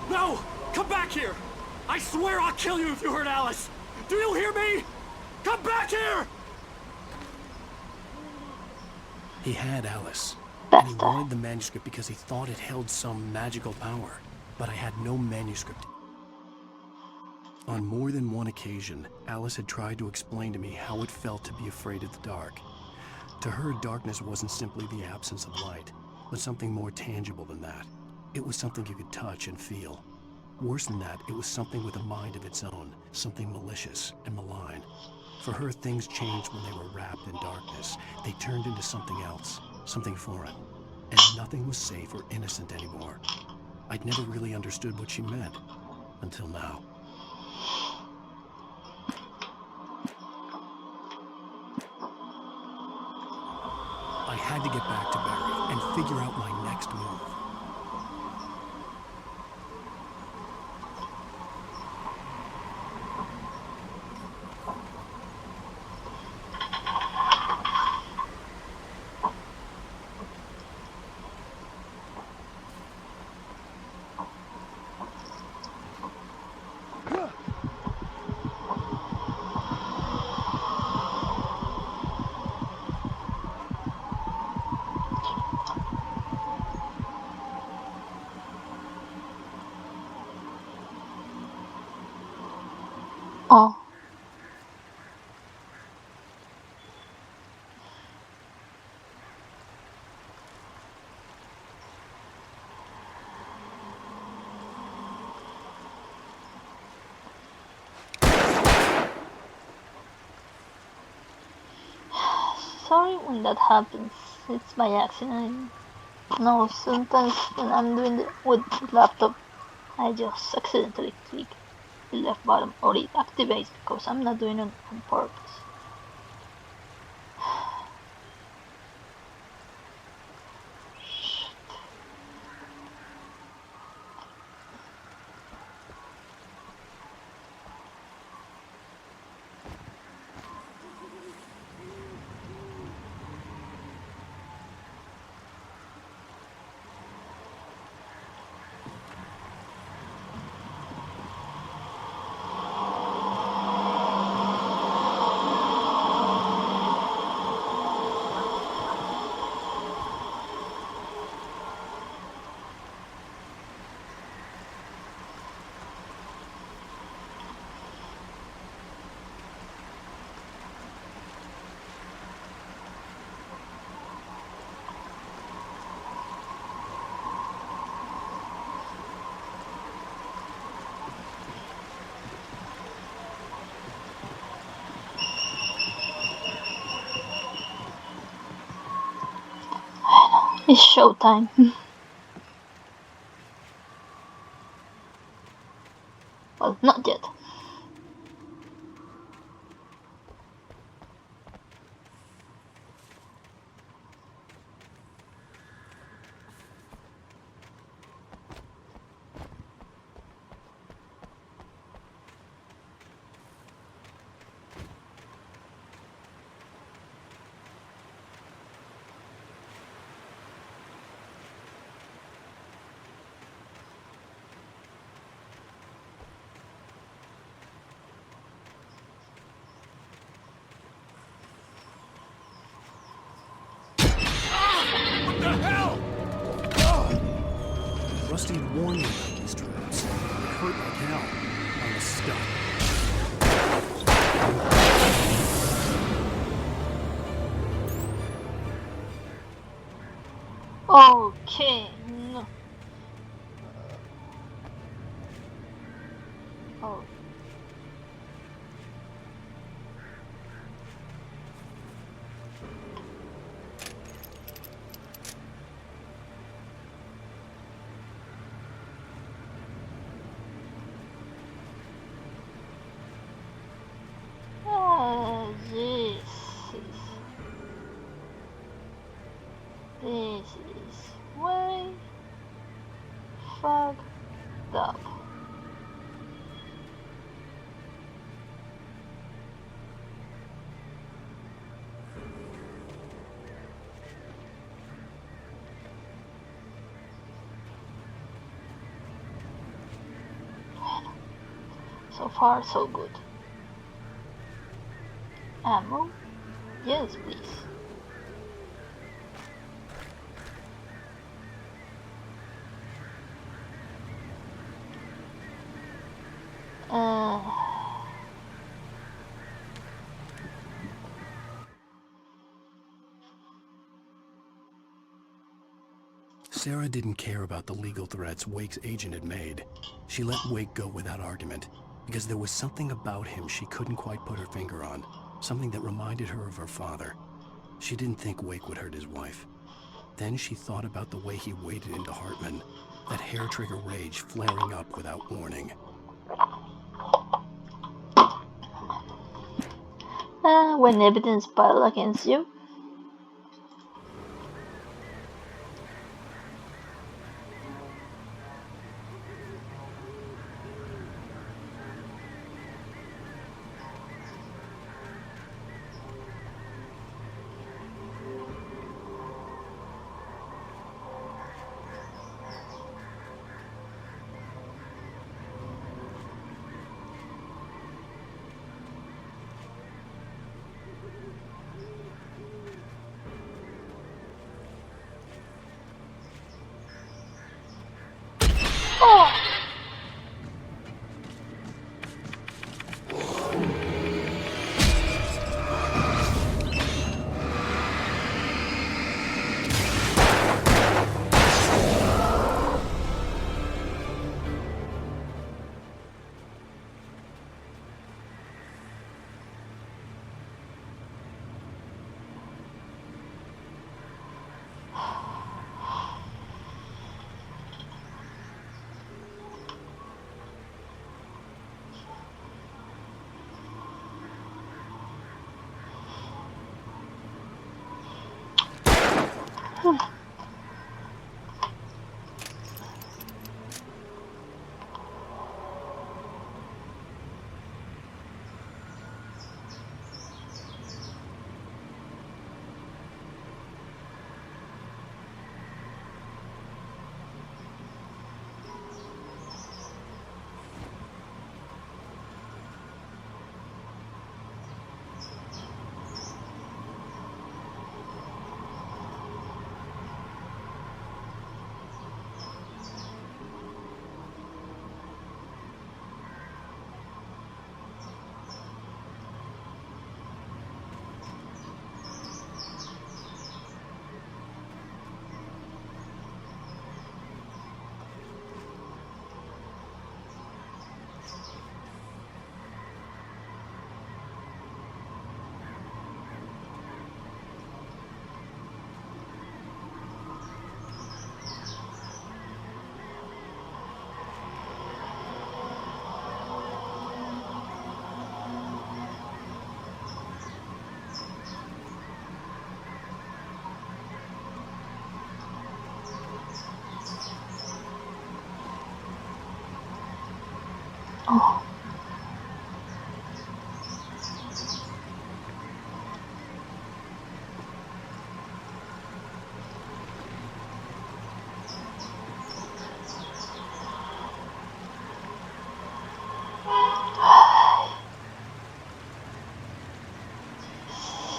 No! Come back here! I swear I'll kill you if you hurt Alice! Do you hear me? Come back here! He had Alice. And he wanted the manuscript because he thought it held some magical power. But I had no manuscript. On more than one occasion, Alice had tried to explain to me how it felt to be afraid of the dark. To her, darkness wasn't simply the absence of light, but something more tangible than that. It was something you could touch and feel. Worse than that, it was something with a mind of its own, something malicious and malign. For her, things changed when they were wrapped in darkness. They turned into something else, something foreign. And nothing was safe or innocent anymore. I'd never really understood what she meant, until now. I had to get back to Barry and figure out my next move. sorry when that happens. It's by accident. No, sometimes when I'm doing it with the laptop, I just accidentally click the left button or it activates because I'm not doing it on purpose. It's showtime. Well, not yet. What the hell? Rusty had warned me about these traps. It hurt like hell. I was stuck. Okay, no. Oh. This is way fucked up. So far, so good. Ammo? Yes, please. Sarah didn't care about the legal threats Wake's agent had made. She let Wake go without argument, because there was something about him she couldn't quite put her finger on, something that reminded her of her father. She didn't think Wake would hurt his wife. Then she thought about the way he waded into Hartman, that hair-trigger rage flaring up without warning. When evidence piled against you.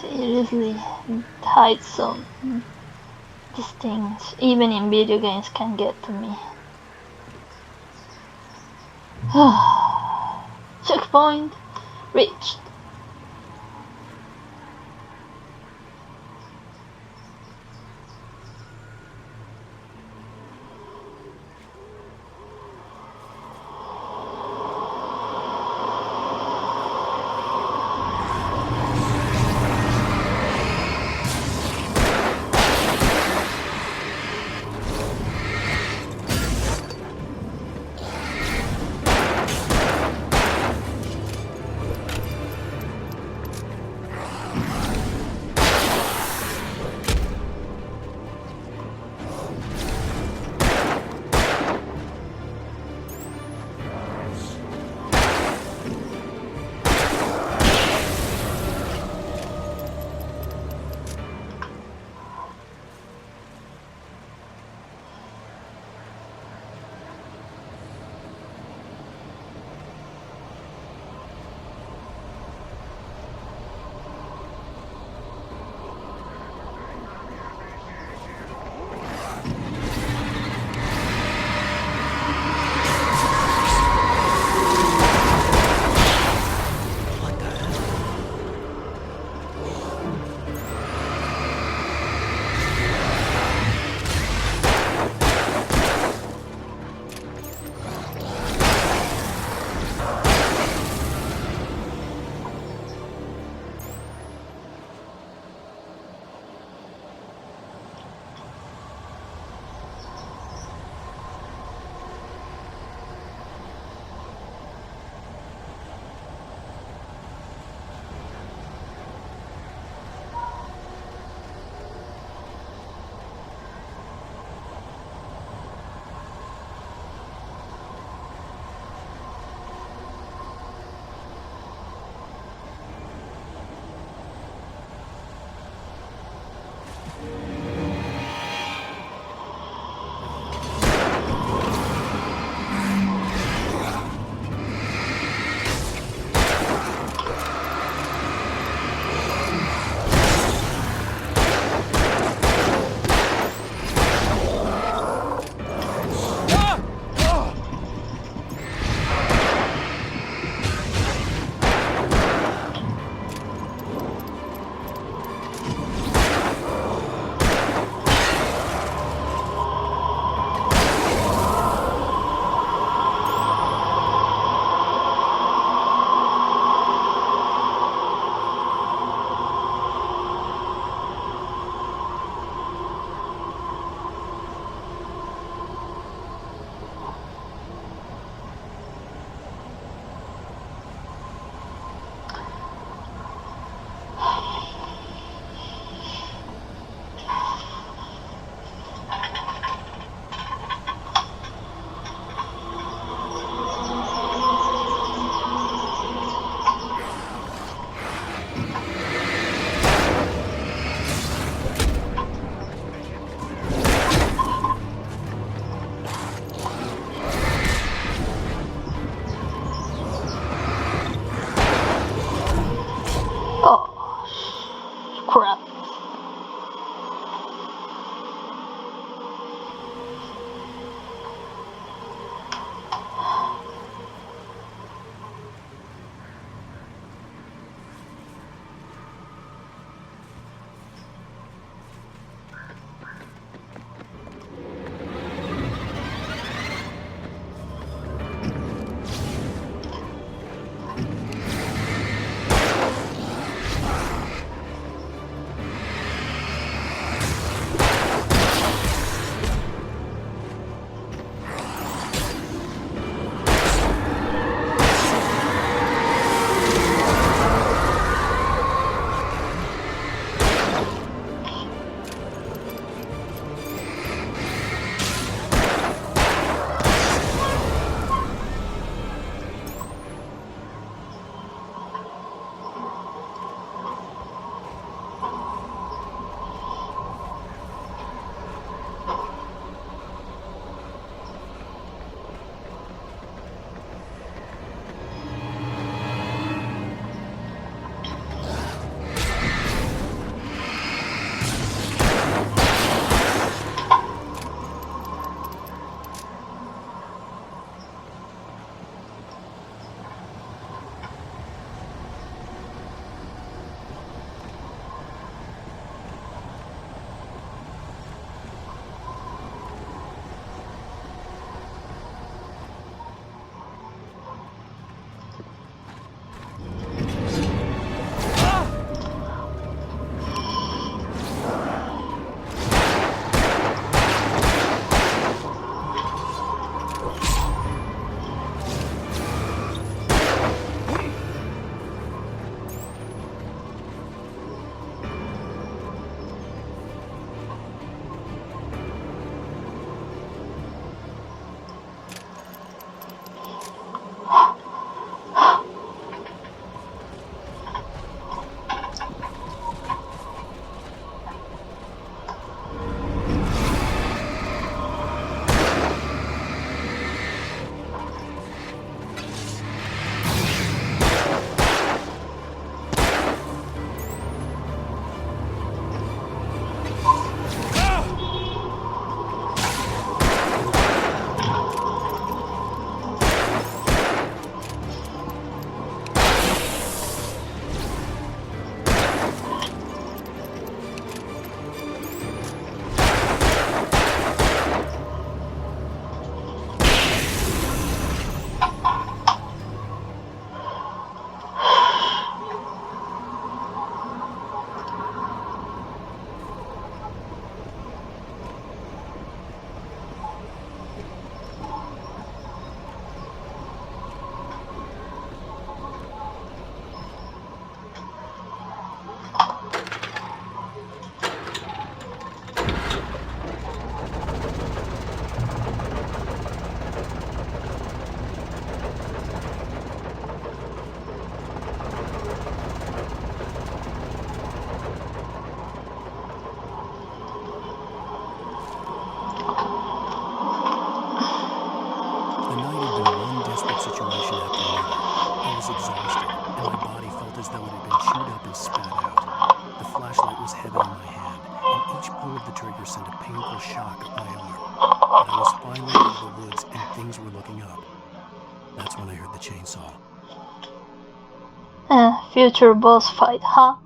seriously, height zone. These things, even in video games, can get to me. Checkpoint reached. Crap. neighbor sent a painful shock up my arm. But I was finally out of the woods and things were looking up. That's when I heard the chainsaw. Future boss fight, huh?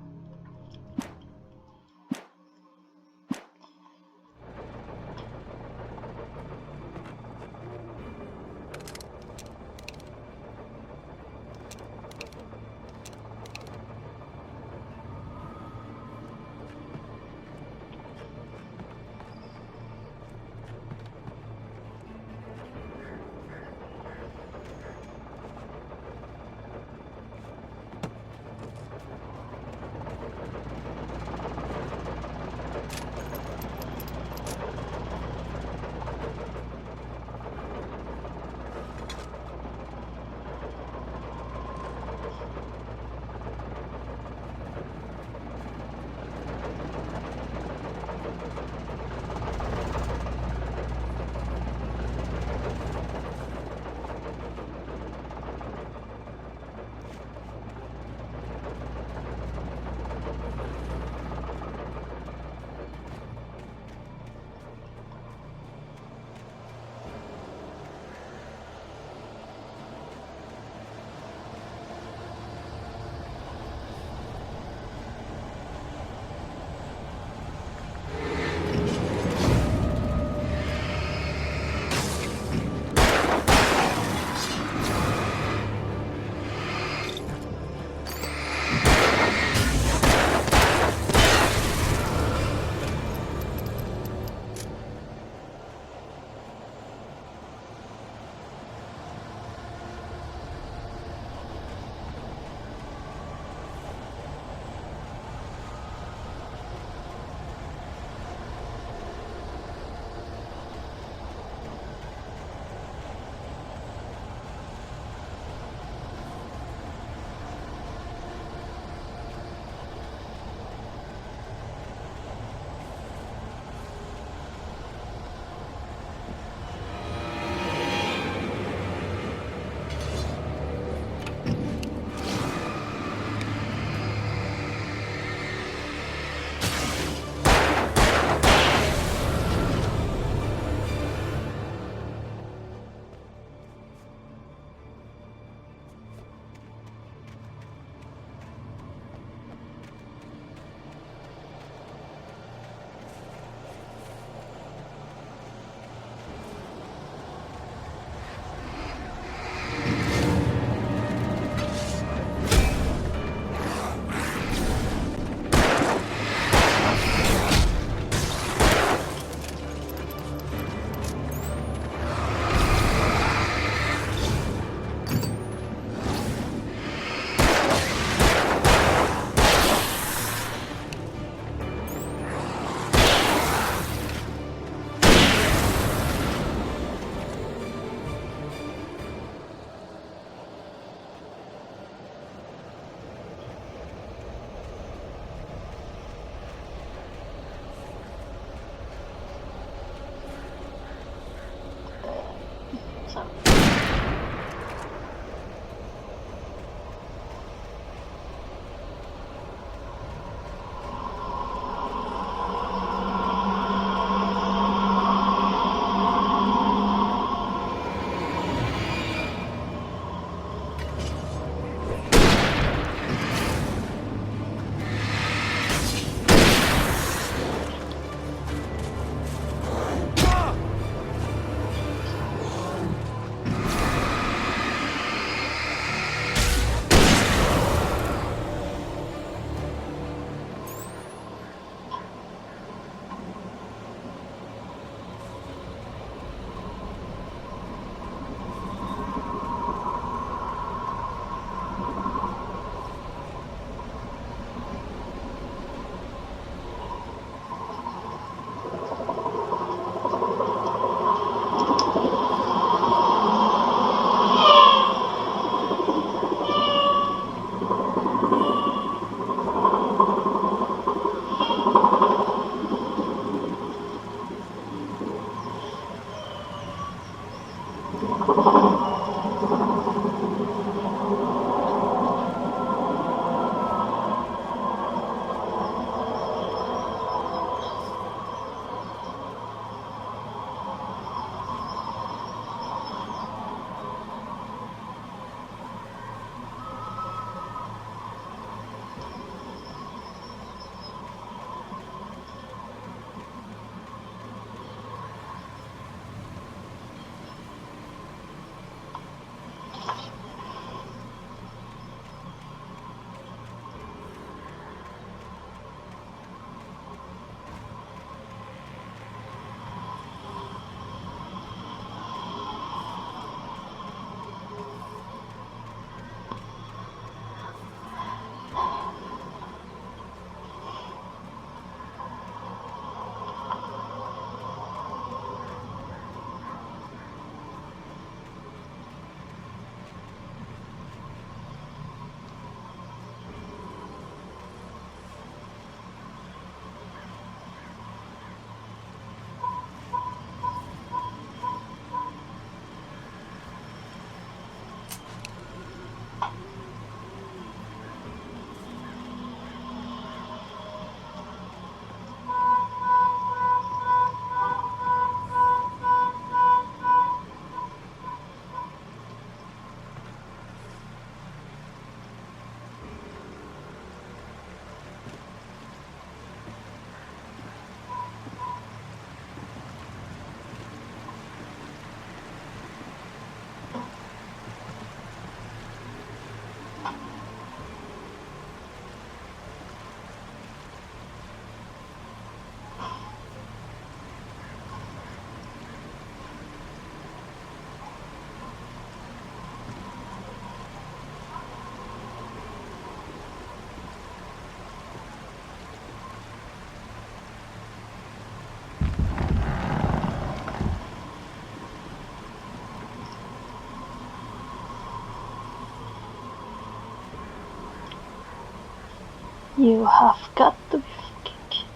You have got to be fucking kidding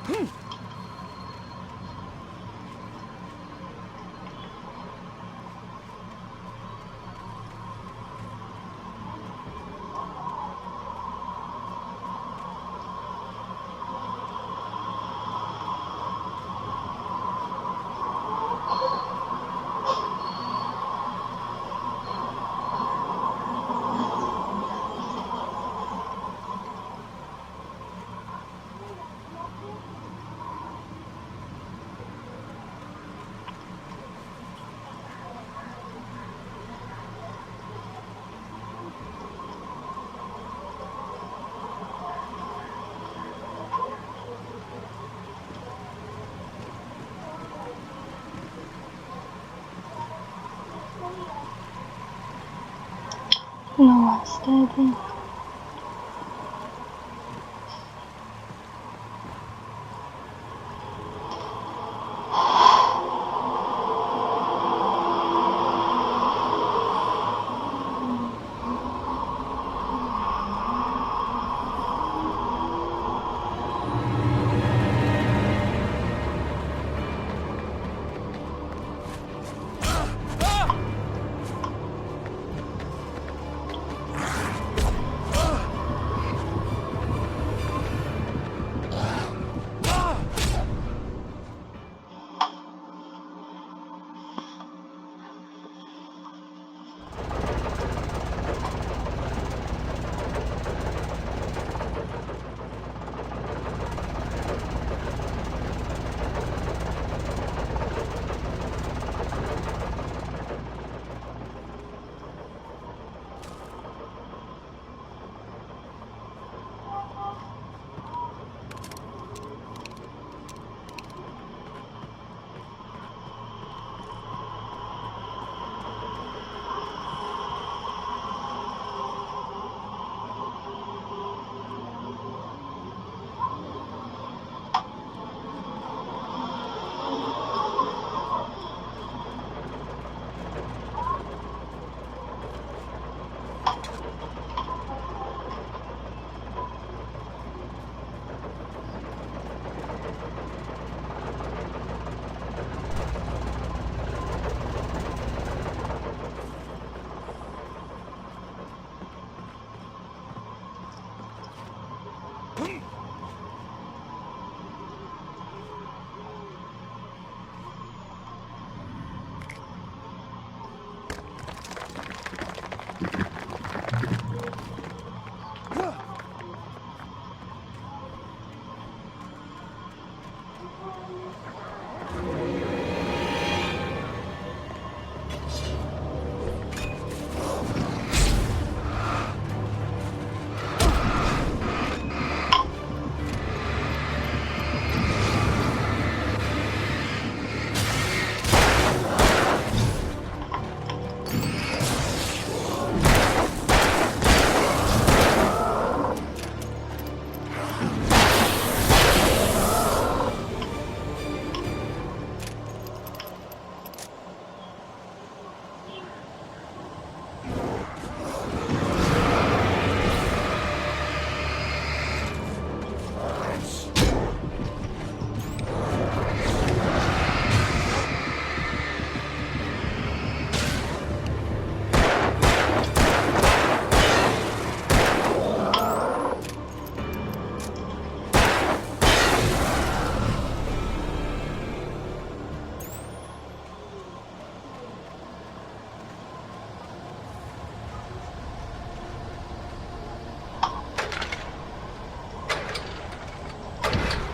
me. No one's dead.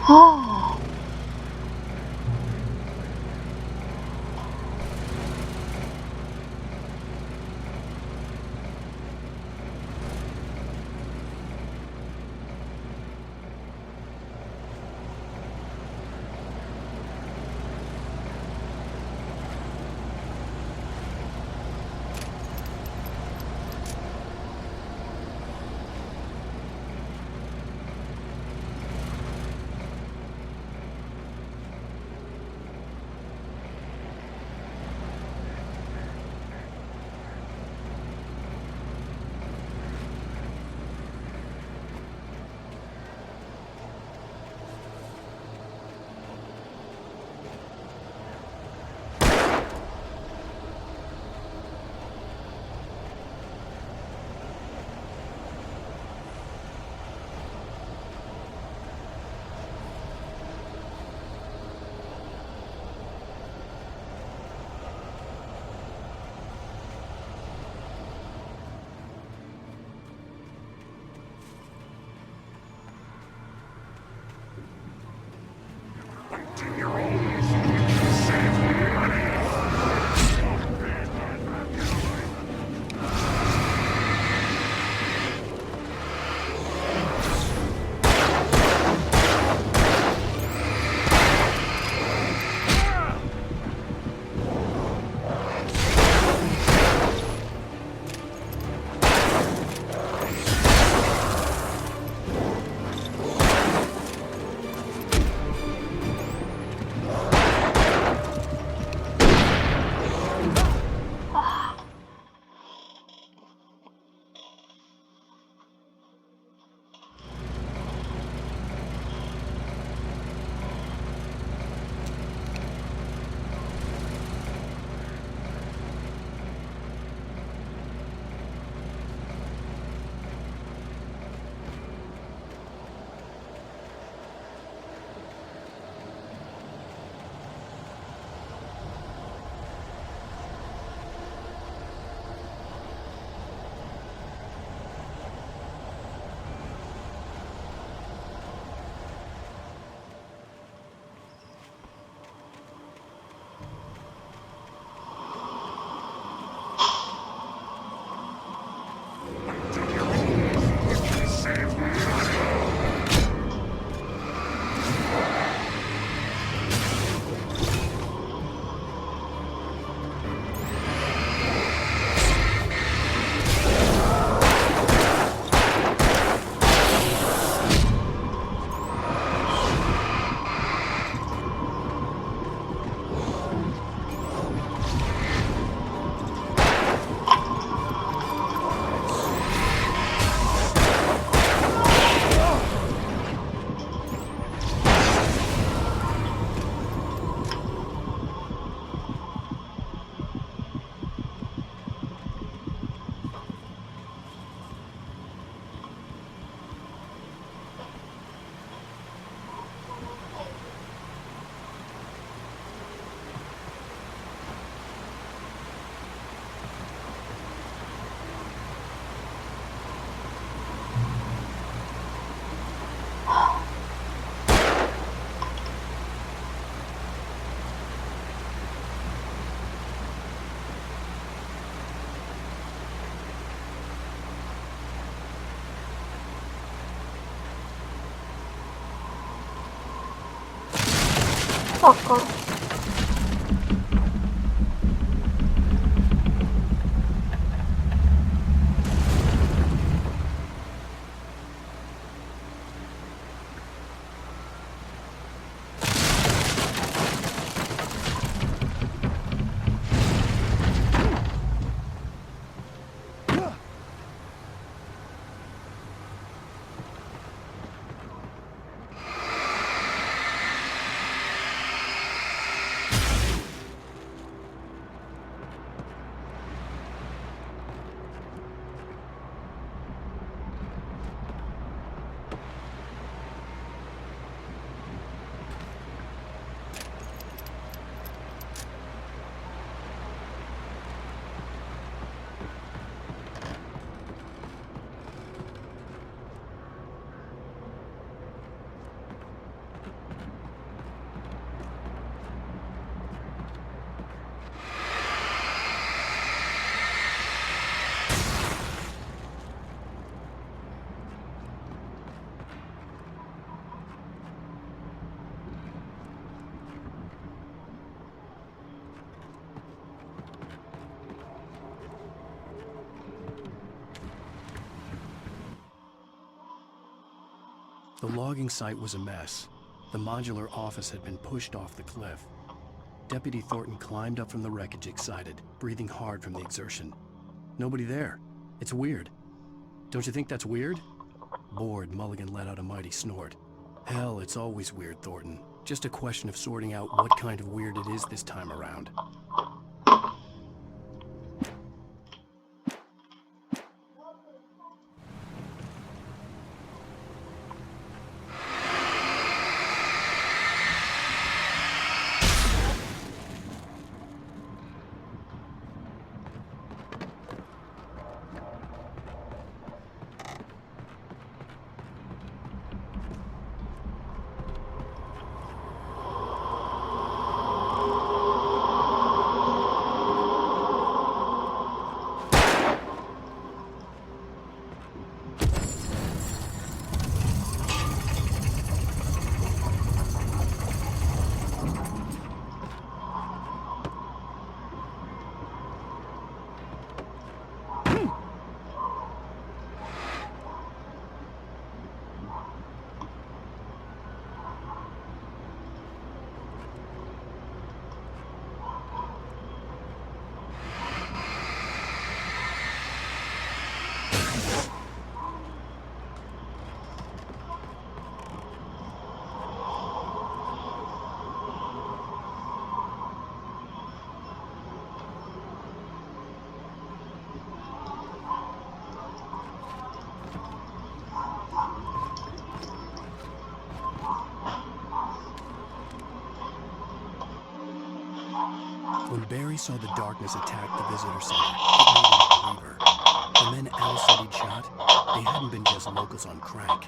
Ah. Poco. The logging site was a mess. The modular office had been pushed off the cliff. Deputy Thornton climbed up from the wreckage excited, breathing hard from the exertion. Nobody there. It's weird. Don't you think that's weird? Bored, Mulligan let out a mighty snort. Hell, it's always weird, Thornton. Just a question of sorting out what kind of weird it is this time around. When Barry saw the darkness attack the visitor center, it made him a believer. The men Al said he'd shot, they hadn't been just locals on crank.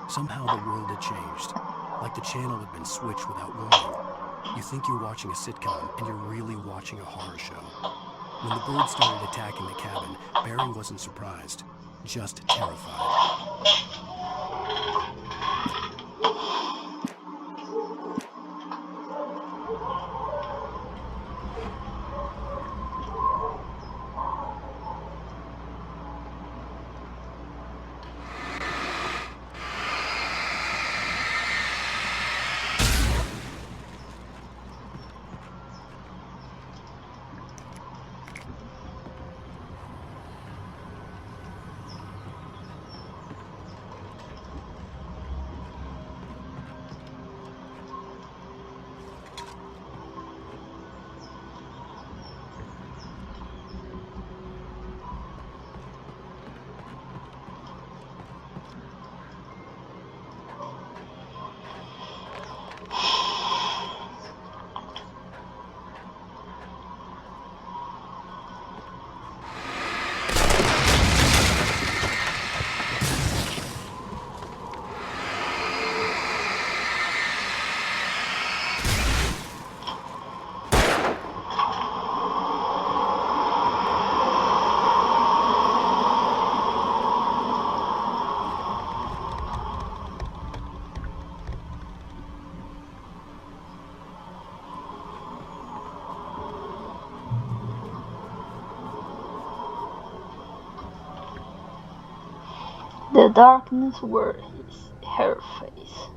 Somehow the world had changed, like the channel had been switched without warning. You think you're watching a sitcom, and you're really watching a horror show. When the birds started attacking the cabin, Barry wasn't surprised, just terrified. The darkness were her face.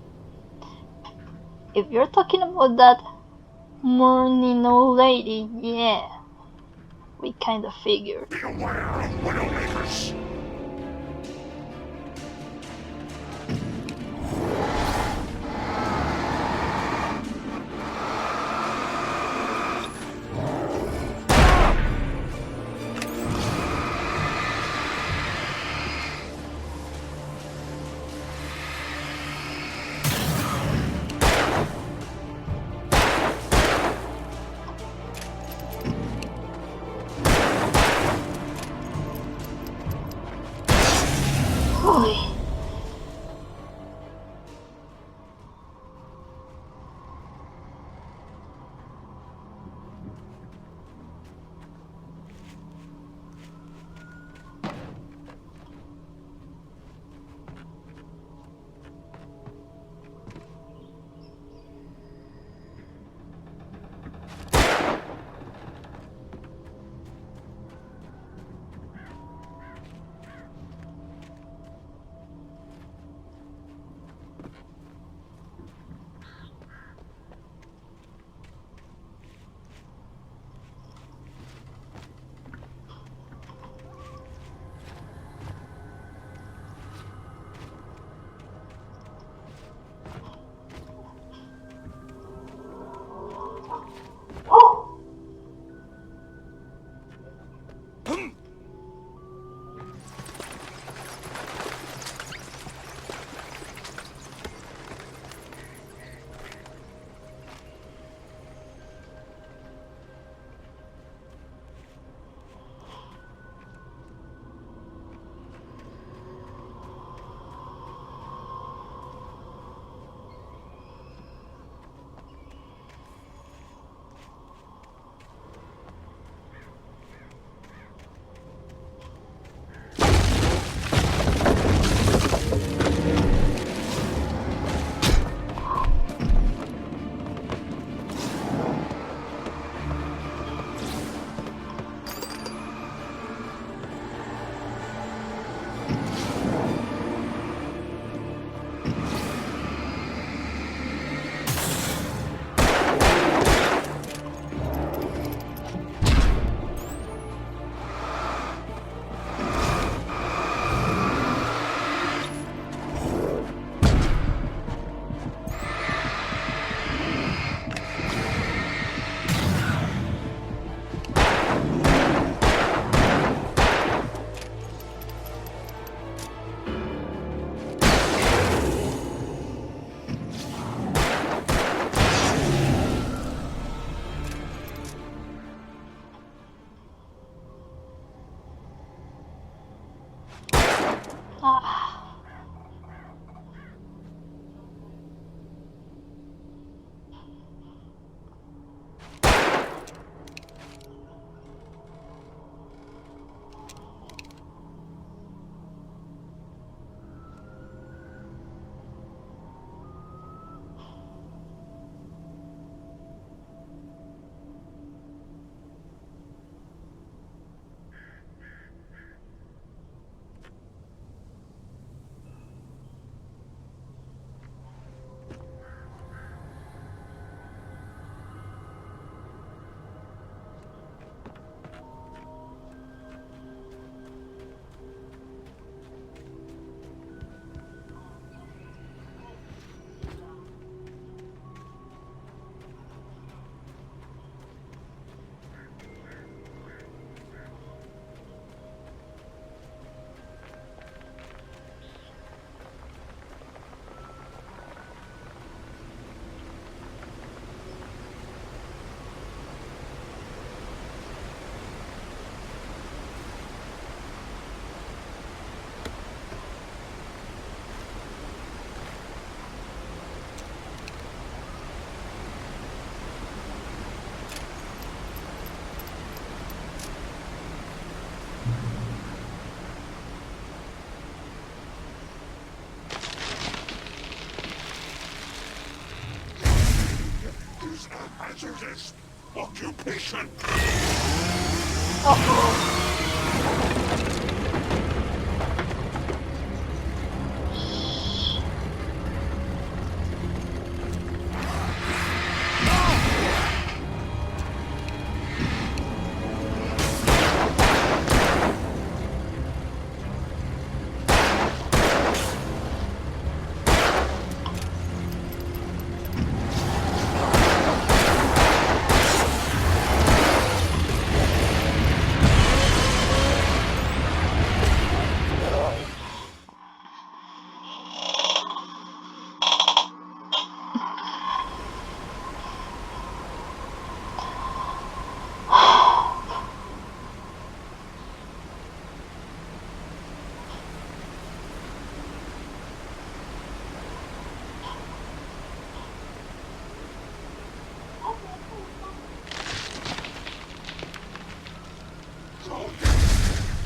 If you're talking about that morning old lady, yeah, we kinda figured. Be aware of Widowmakers. is a hazardous occupation.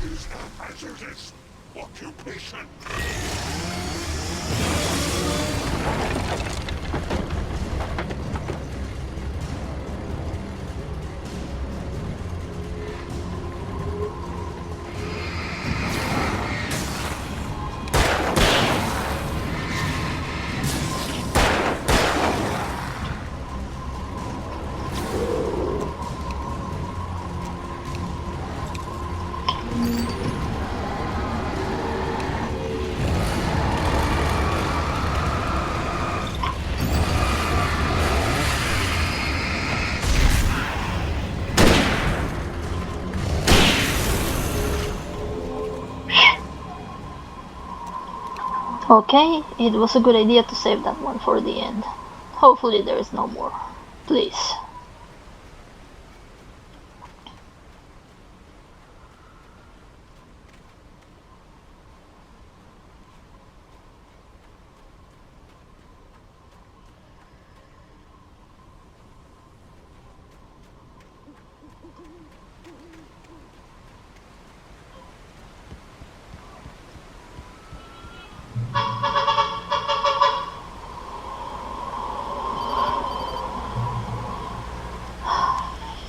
Is a hazardous occupation. Okay, it was a good idea to save that one for the end. Hopefully there is no more. Please.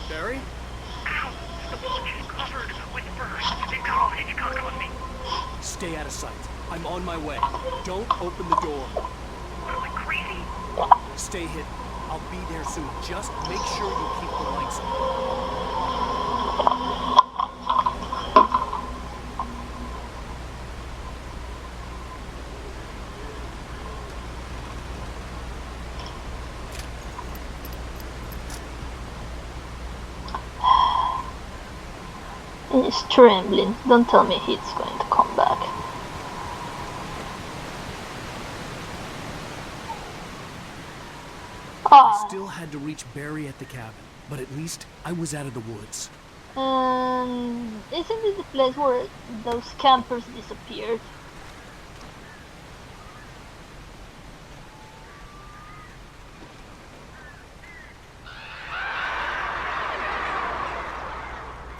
Barry? Ow! The porch is covered with furs. They've got all Hitchcock on me. Stay out of sight. I'm on my way. Don't open the door. What am I, crazy? Stay hidden. I'll be there soon. Just make sure you keep the lights on. He's trembling. Don't tell me he's going to come back. I still had to reach Barry at the cabin, but at least I was out of the woods. Isn't it the place where those campers disappeared?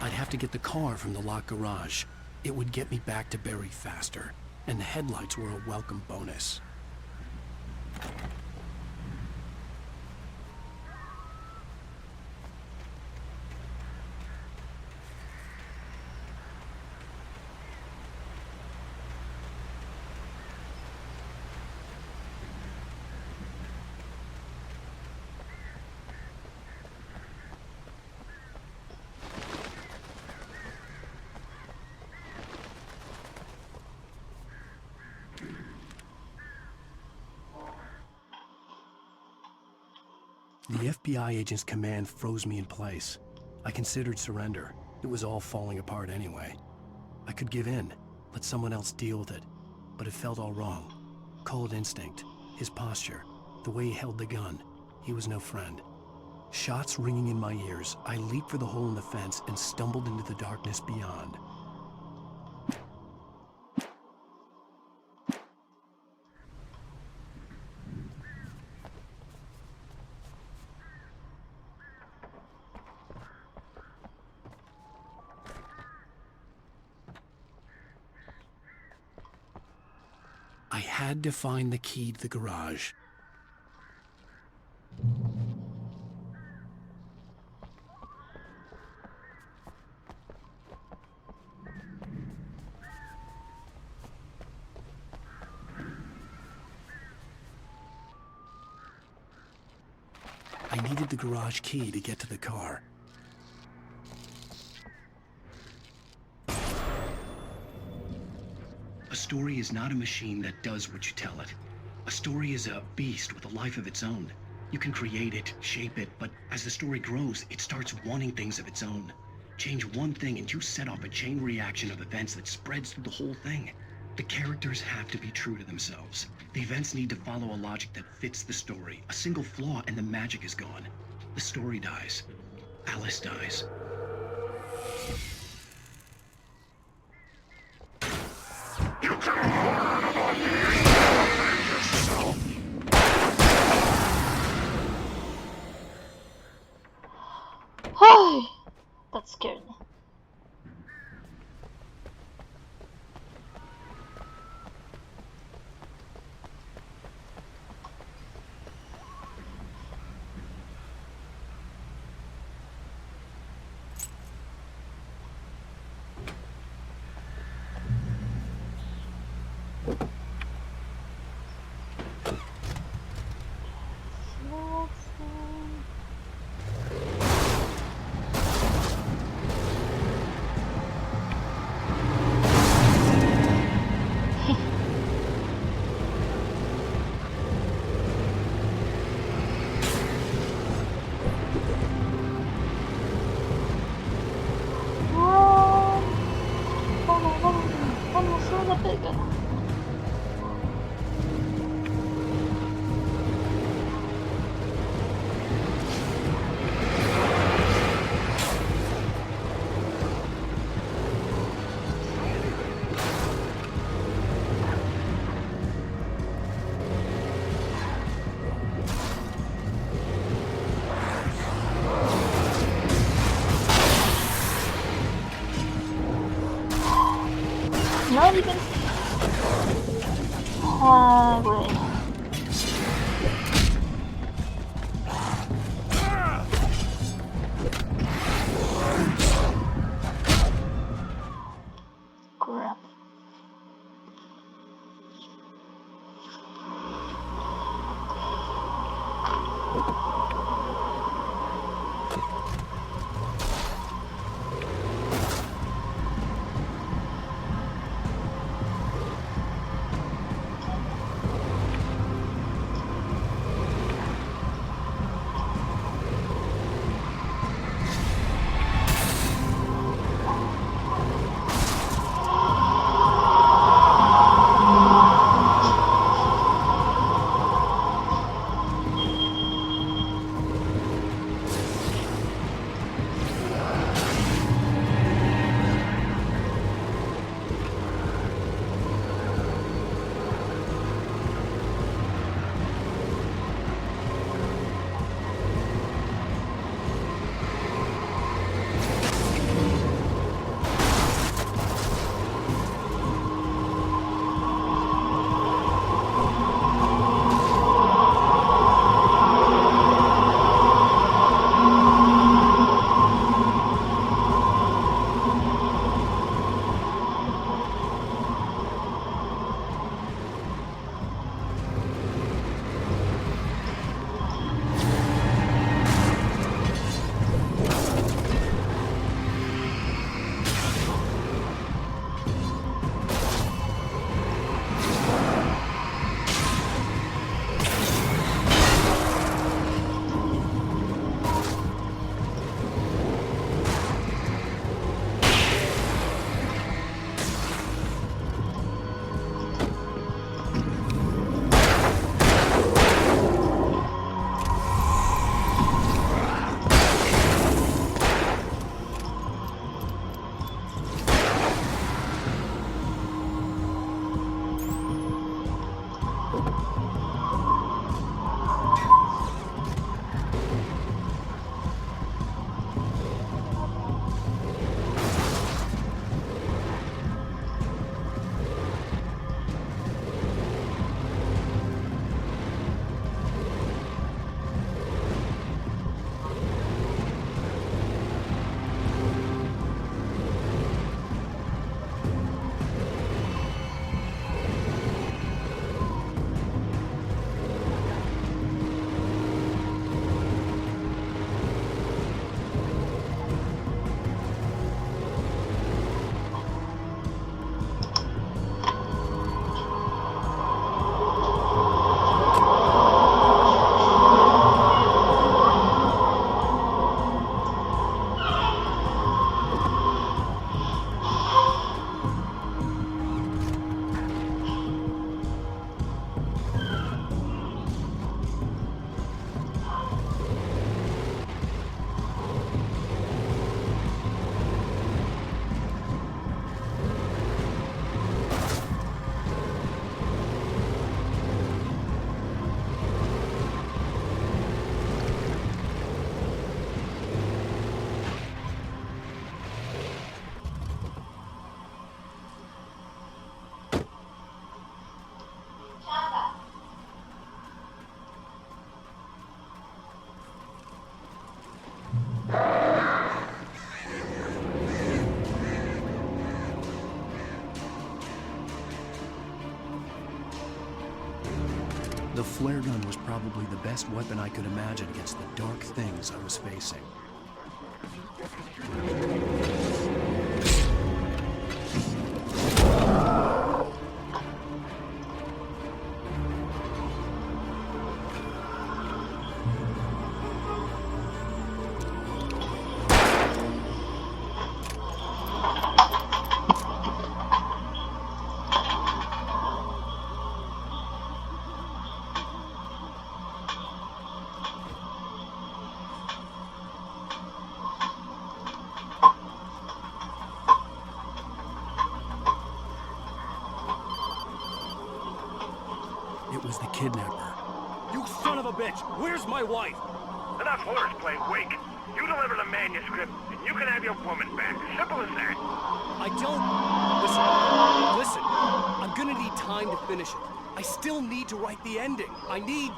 I'd have to get the car from the locked garage. It would get me back to Barry faster, and the headlights were a welcome bonus. The FBI agent's command froze me in place. I considered surrender. It was all falling apart anyway. I could give in, let someone else deal with it, but it felt all wrong. Call it instinct, his posture, the way he held the gun. He was no friend. Shots ringing in my ears, I leaped for the hole in the fence and stumbled into the darkness beyond. I had to find the key to the garage. I needed the garage key to get to the car. A story is not a machine that does what you tell it. A story is a beast with a life of its own. You can create it, shape it, but as the story grows, it starts wanting things of its own. Change one thing and you set off a chain reaction of events that spreads through the whole thing. The characters have to be true to themselves. The events need to follow a logic that fits the story. A single flaw and the magic is gone. The story dies. Alice dies. That scared me. Vamos, suena pega. Not even. Wait. Crap. flare gun was probably the best weapon I could imagine against the dark things I was facing. It was the kidnapper. You son of a bitch! Where's my wife? Enough horseplay, Wake. You deliver the manuscript, and you can have your woman back. Simple as that. I don't... Listen. I'm gonna need time to finish it. I still need to write the ending. I need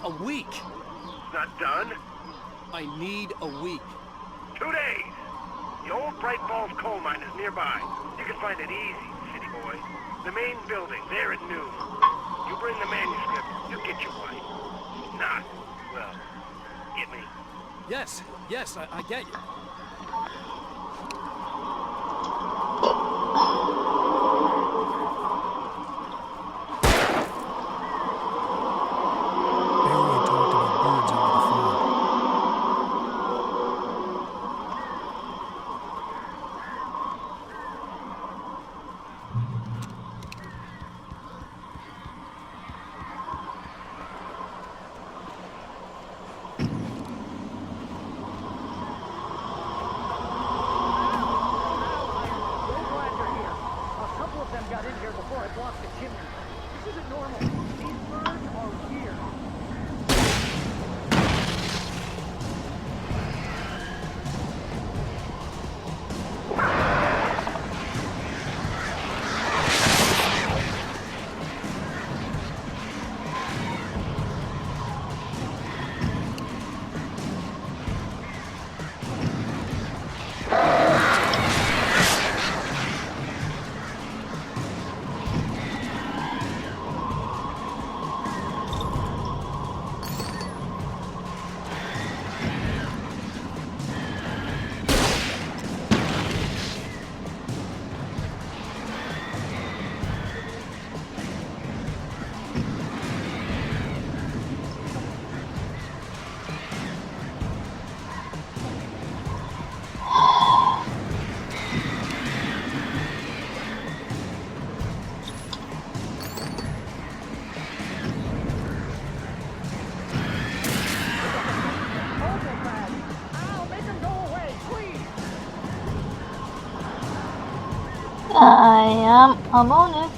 a week. Not done? I need a week. 2 days. The old Bright Falls coal mine is nearby. You can find it easy, city boy. The main building, there at noon. You bring the manuscript, you get your wife. Not, well, get me? Yes, I get you. I'm on it.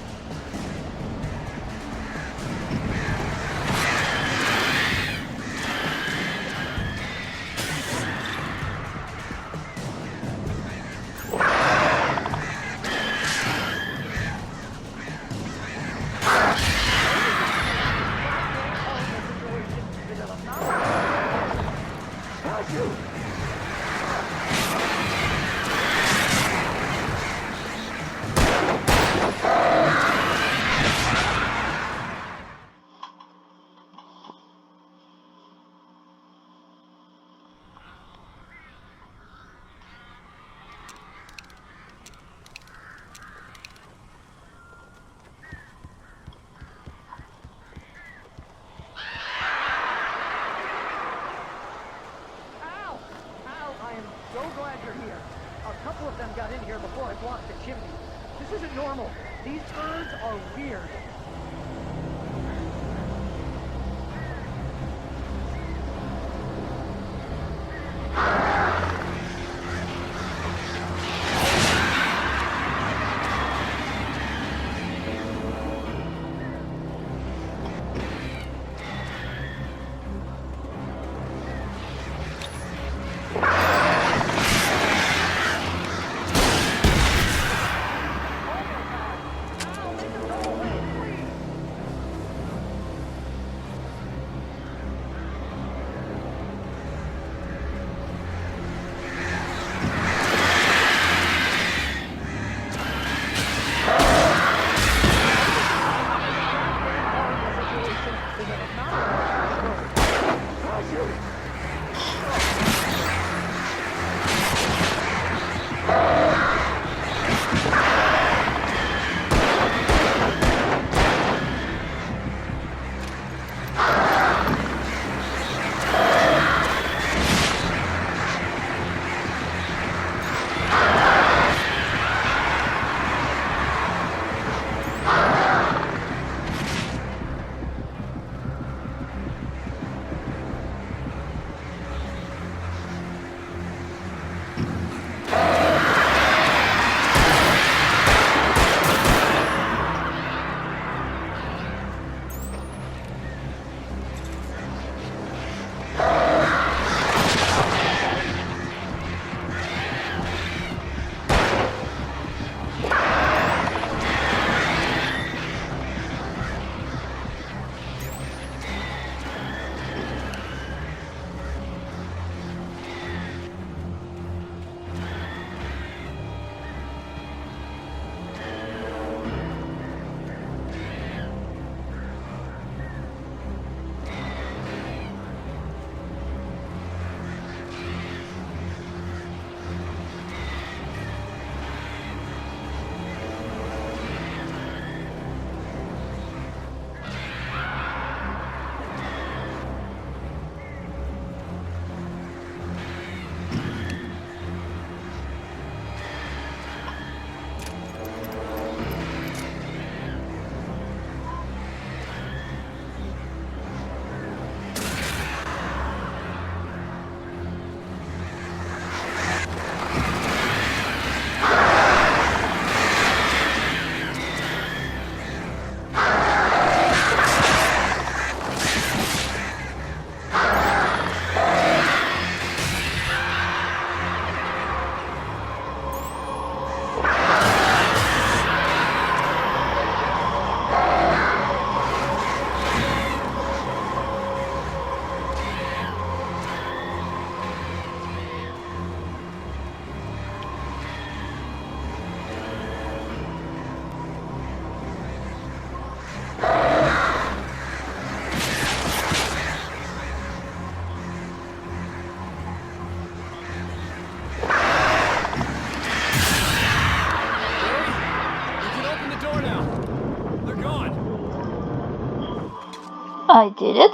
I did it.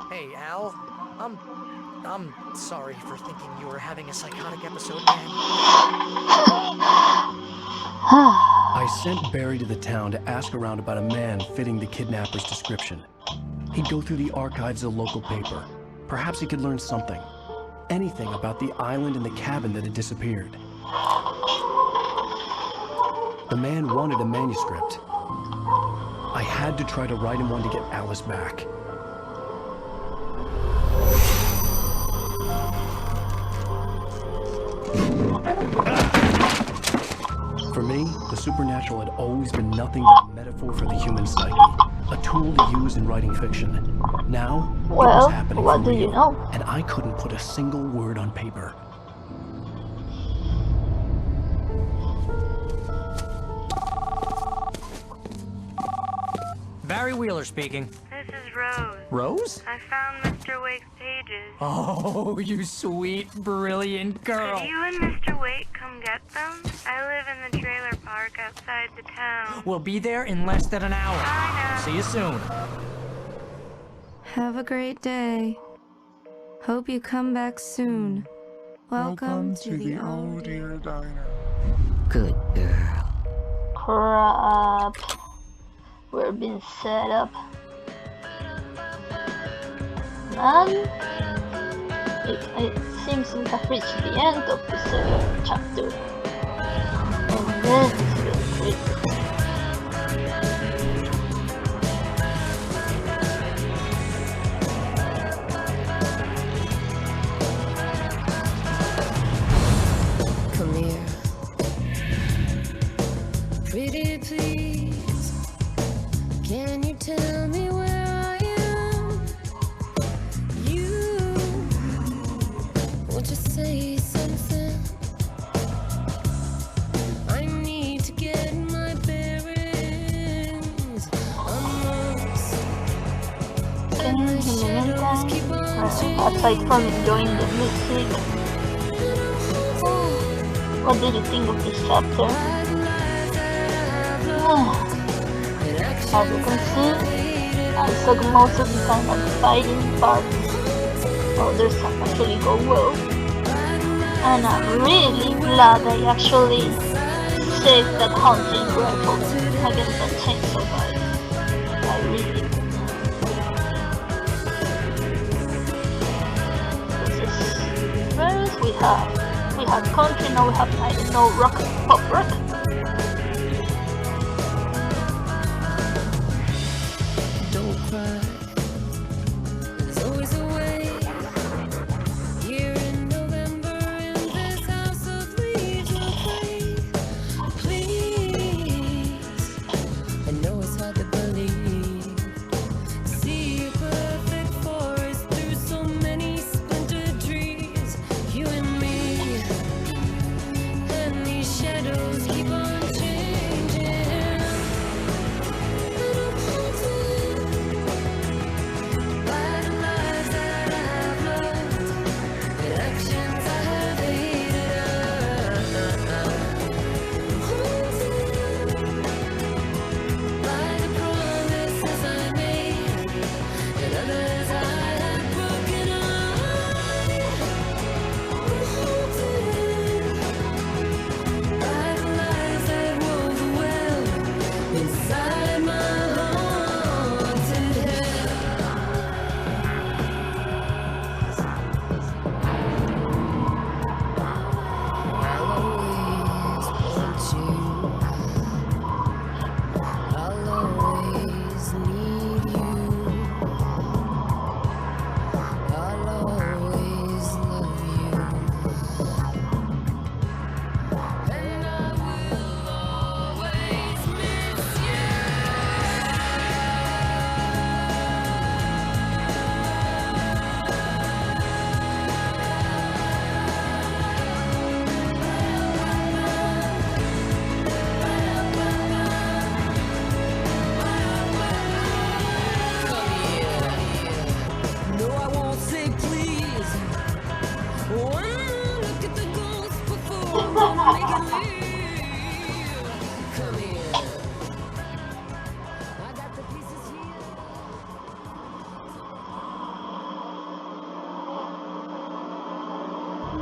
Hey, Al. I'm sorry for thinking you were having a psychotic episode, man. I sent Barry to the town to ask around about a man fitting the kidnapper's description. He'd go through the archives of the local paper. Perhaps he could learn something. Anything about the island and the cabin that had disappeared. The man wanted a manuscript. I had to try to write him one to get Alice back. For me, the supernatural had always been nothing but a metaphor for the human psyche, a tool to use in writing fiction. Now, it was happening what for do real, you know? and I couldn't put a single word on paper. Barry Wheeler speaking. This is Rose. Rose? I found Mr. Wake's pages. Oh, you sweet, brilliant girl. Could you and Mr. Wake come get them? I live in the trailer park outside the town. We'll be there in less than an hour. Bye now. See you soon. Have a great day. Hope you come back soon. Welcome to the old dear diner. Good girl. Crap. We're being set up. Man, it seems we have reached the end of this chapter. And then it's really creepy. Come here. Pretty please, can you tell me where I am? You, won't you say something? I need to get my bearings amongst In the meantime, aside from enjoying the music, what did you think of this chapter? As you can see, I suck most of the time at the fighting part. Others actually go well. And I'm really glad I actually saved that hunting rifle against that chainsaw guy. I really. First we have country, now we have, I don't know, rock, pop rock. don't cry. There's always a way. Here in November, in this house of leaves will fade. Please, I know it's hard to believe. See a perfect forest through so many splintered trees. You and me, and these shadows.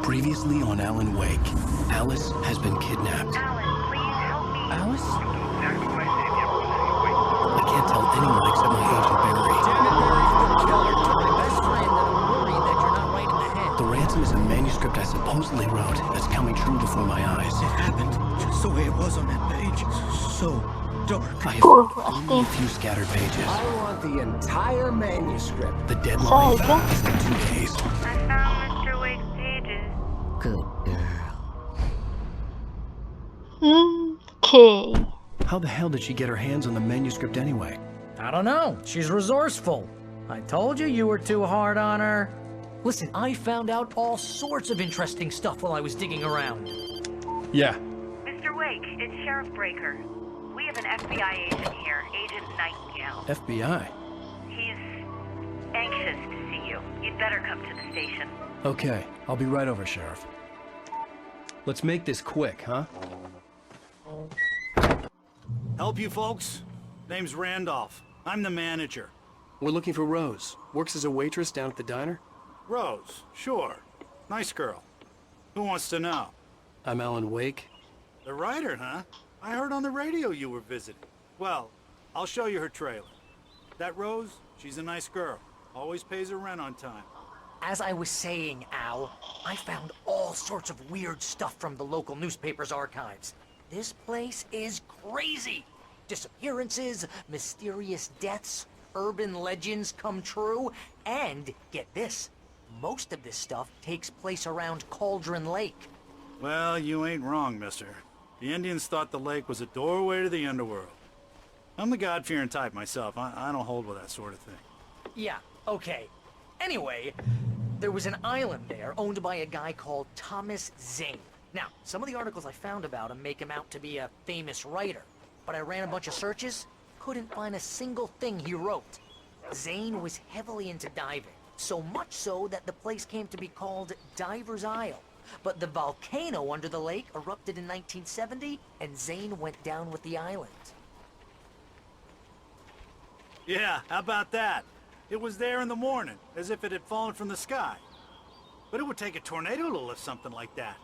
Previously on Alan Wake, Alice has been kidnapped. Alan, please help me. Alice? I can't tell anyone except my agent Barry. Damn it, Barry's the killer. To my best friend, and I'm worried that you're not right in the head. The ransom is a manuscript I supposedly wrote that's coming true before my eyes. It happened just the way it was on that page. So dark. I have only a few scattered pages. I want the entire manuscript. The deadline Saga. is in 2 days. I found Mr. Wake's pages. Good girl. Okay. How the hell did she get her hands on the manuscript anyway? I don't know. She's resourceful. I told you were too hard on her. Listen, I found out all sorts of interesting stuff while I was digging around. Yeah. Mr. Wake, it's Sheriff Breaker. We have an FBI agent here, Agent Nightingale. FBI? He's anxious to see you. You'd better come to the station. Okay, I'll be right over, Sheriff. Let's make this quick, huh? Help you folks? Name's Randolph. I'm the manager. We're looking for Rose. Works as a waitress down at the diner. Rose, sure. Nice girl. Who wants to know? I'm Alan Wake. The writer, huh? I heard on the radio you were visiting. Well, I'll show you her trailer. That Rose, she's a nice girl. Always pays her rent on time. As I was saying, Al, I found all sorts of weird stuff from the local newspaper's archives. This place is crazy. Disappearances, mysterious deaths, urban legends come true, and, get this, most of this stuff takes place around Cauldron Lake. Well, you ain't wrong, mister. The Indians thought the lake was a doorway to the underworld. I'm the God-fearing type myself. I don't hold with that sort of thing. Yeah, okay. Anyway, there was an island there owned by a guy called Thomas Zane. Now, some of the articles I found about him make him out to be a famous writer, but I ran a bunch of searches, couldn't find a single thing he wrote. Zane was heavily into diving, so much so that the place came to be called Diver's Isle. But the volcano under the lake erupted in 1970, and Zane went down with the island. Yeah, how about that? It was there in the morning, as if it had fallen from the sky. But it would take a tornado to lift something like that.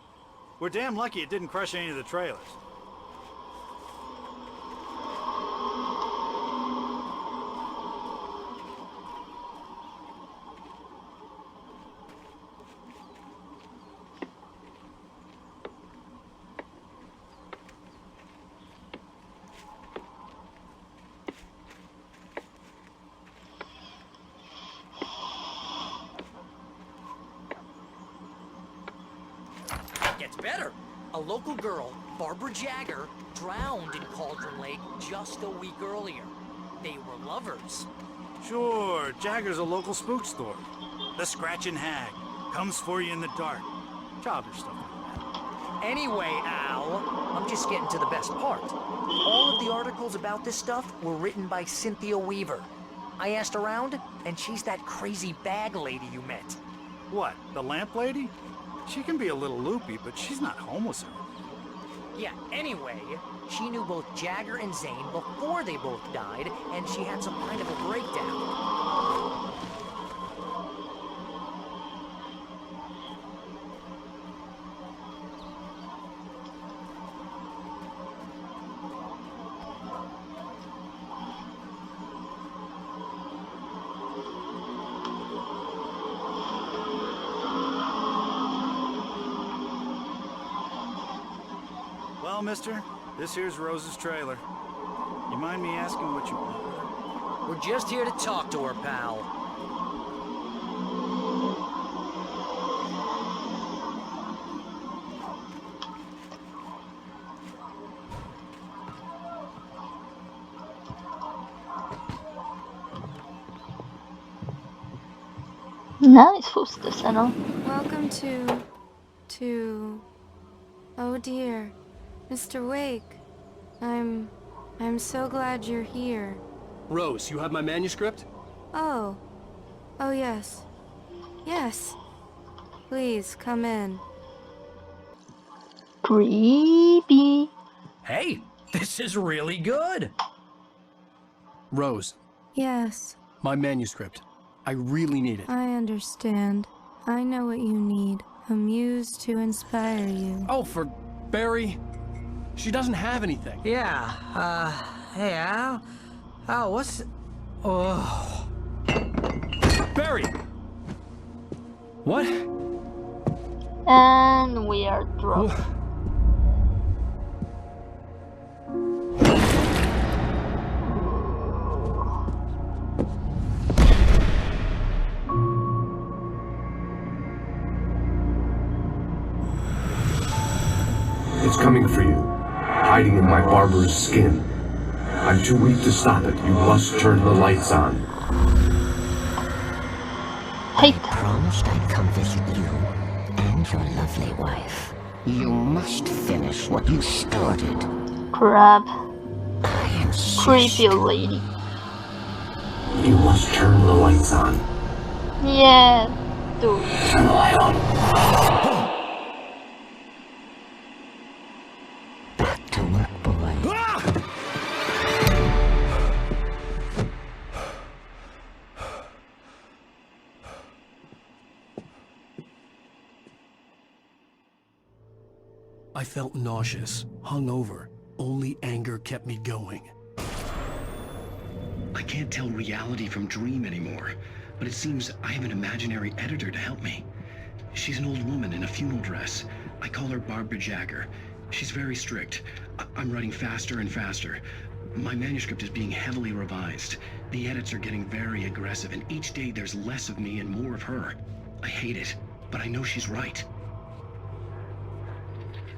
We're damn lucky it didn't crush any of the trailers. Gets better. A local girl, Barbara Jagger, drowned in Cauldron Lake just a week earlier. They were lovers. Sure, Jagger's a local spook store. The Scratching Hag. Comes for you in the dark. Childish stuff like that. Anyway, Al, I'm just getting to the best part. All of the articles about this stuff were written by Cynthia Weaver. I asked around, and she's that crazy bag lady you met. What, the lamp lady? She can be a little loopy, but she's not homeless or anything. Yeah, anyway, she knew both Jagger and Zane before they both died, and she had some kind of a breakdown. Well, mister, this here's Rose's trailer. You mind me asking what you want? We're just here to talk to her, pal. Nice fostercenter. Welcome to... Oh dear. Mr. Wake. I'm so glad you're here. Rose, you have my manuscript? Oh. Oh yes. Yes. Please, come in. Creepy. Hey, this is really good. Rose, Yes. my manuscript. I really need it. I understand. I know what you need. a muse to inspire you. Oh, for Barry. She doesn't have anything. Yeah, hey, Al? Al, what's... Oh... Barry! What? And we are dropped. It's coming for you, hiding in my barber's skin. I'm too weak to stop it. You must turn the lights on. I promised I'd come visit you and your lovely wife. You must finish what you started. Crap. I insist. Creepy old lady. You must turn the lights on. Yeah, dude. Turn the light on. Back to work, boy. I felt nauseous, hungover. Only anger kept me going. I can't tell reality from dream anymore, but it seems I have an imaginary editor to help me. She's an old woman in a funeral dress. I call her Barbara Jagger. She's very strict. I'm writing faster and faster. My manuscript is being heavily revised. The edits are getting very aggressive, and each day there's less of me and more of her. I hate it, but I know she's right.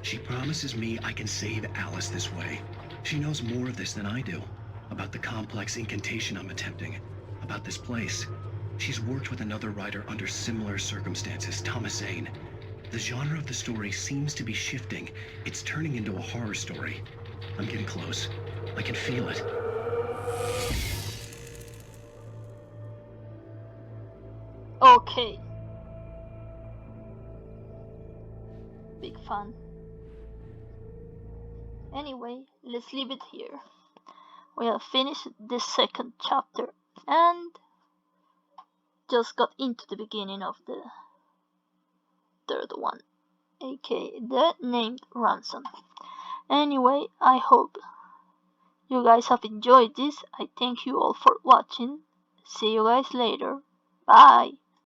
She promises me I can save Alice this way. She knows more of this than I do. About the complex incantation I'm attempting. About this place. She's worked with another writer under similar circumstances, Thomas Zane. The genre of the story seems to be shifting. It's turning into a horror story. I'm getting close. I can feel it. Okay. Big fun. Anyway, let's leave it here. We have finished the second chapter and just got into the beginning of the third one, aka the named ransom. Anyway, I hope you guys have enjoyed this. I thank you all for watching. See you guys later. Bye.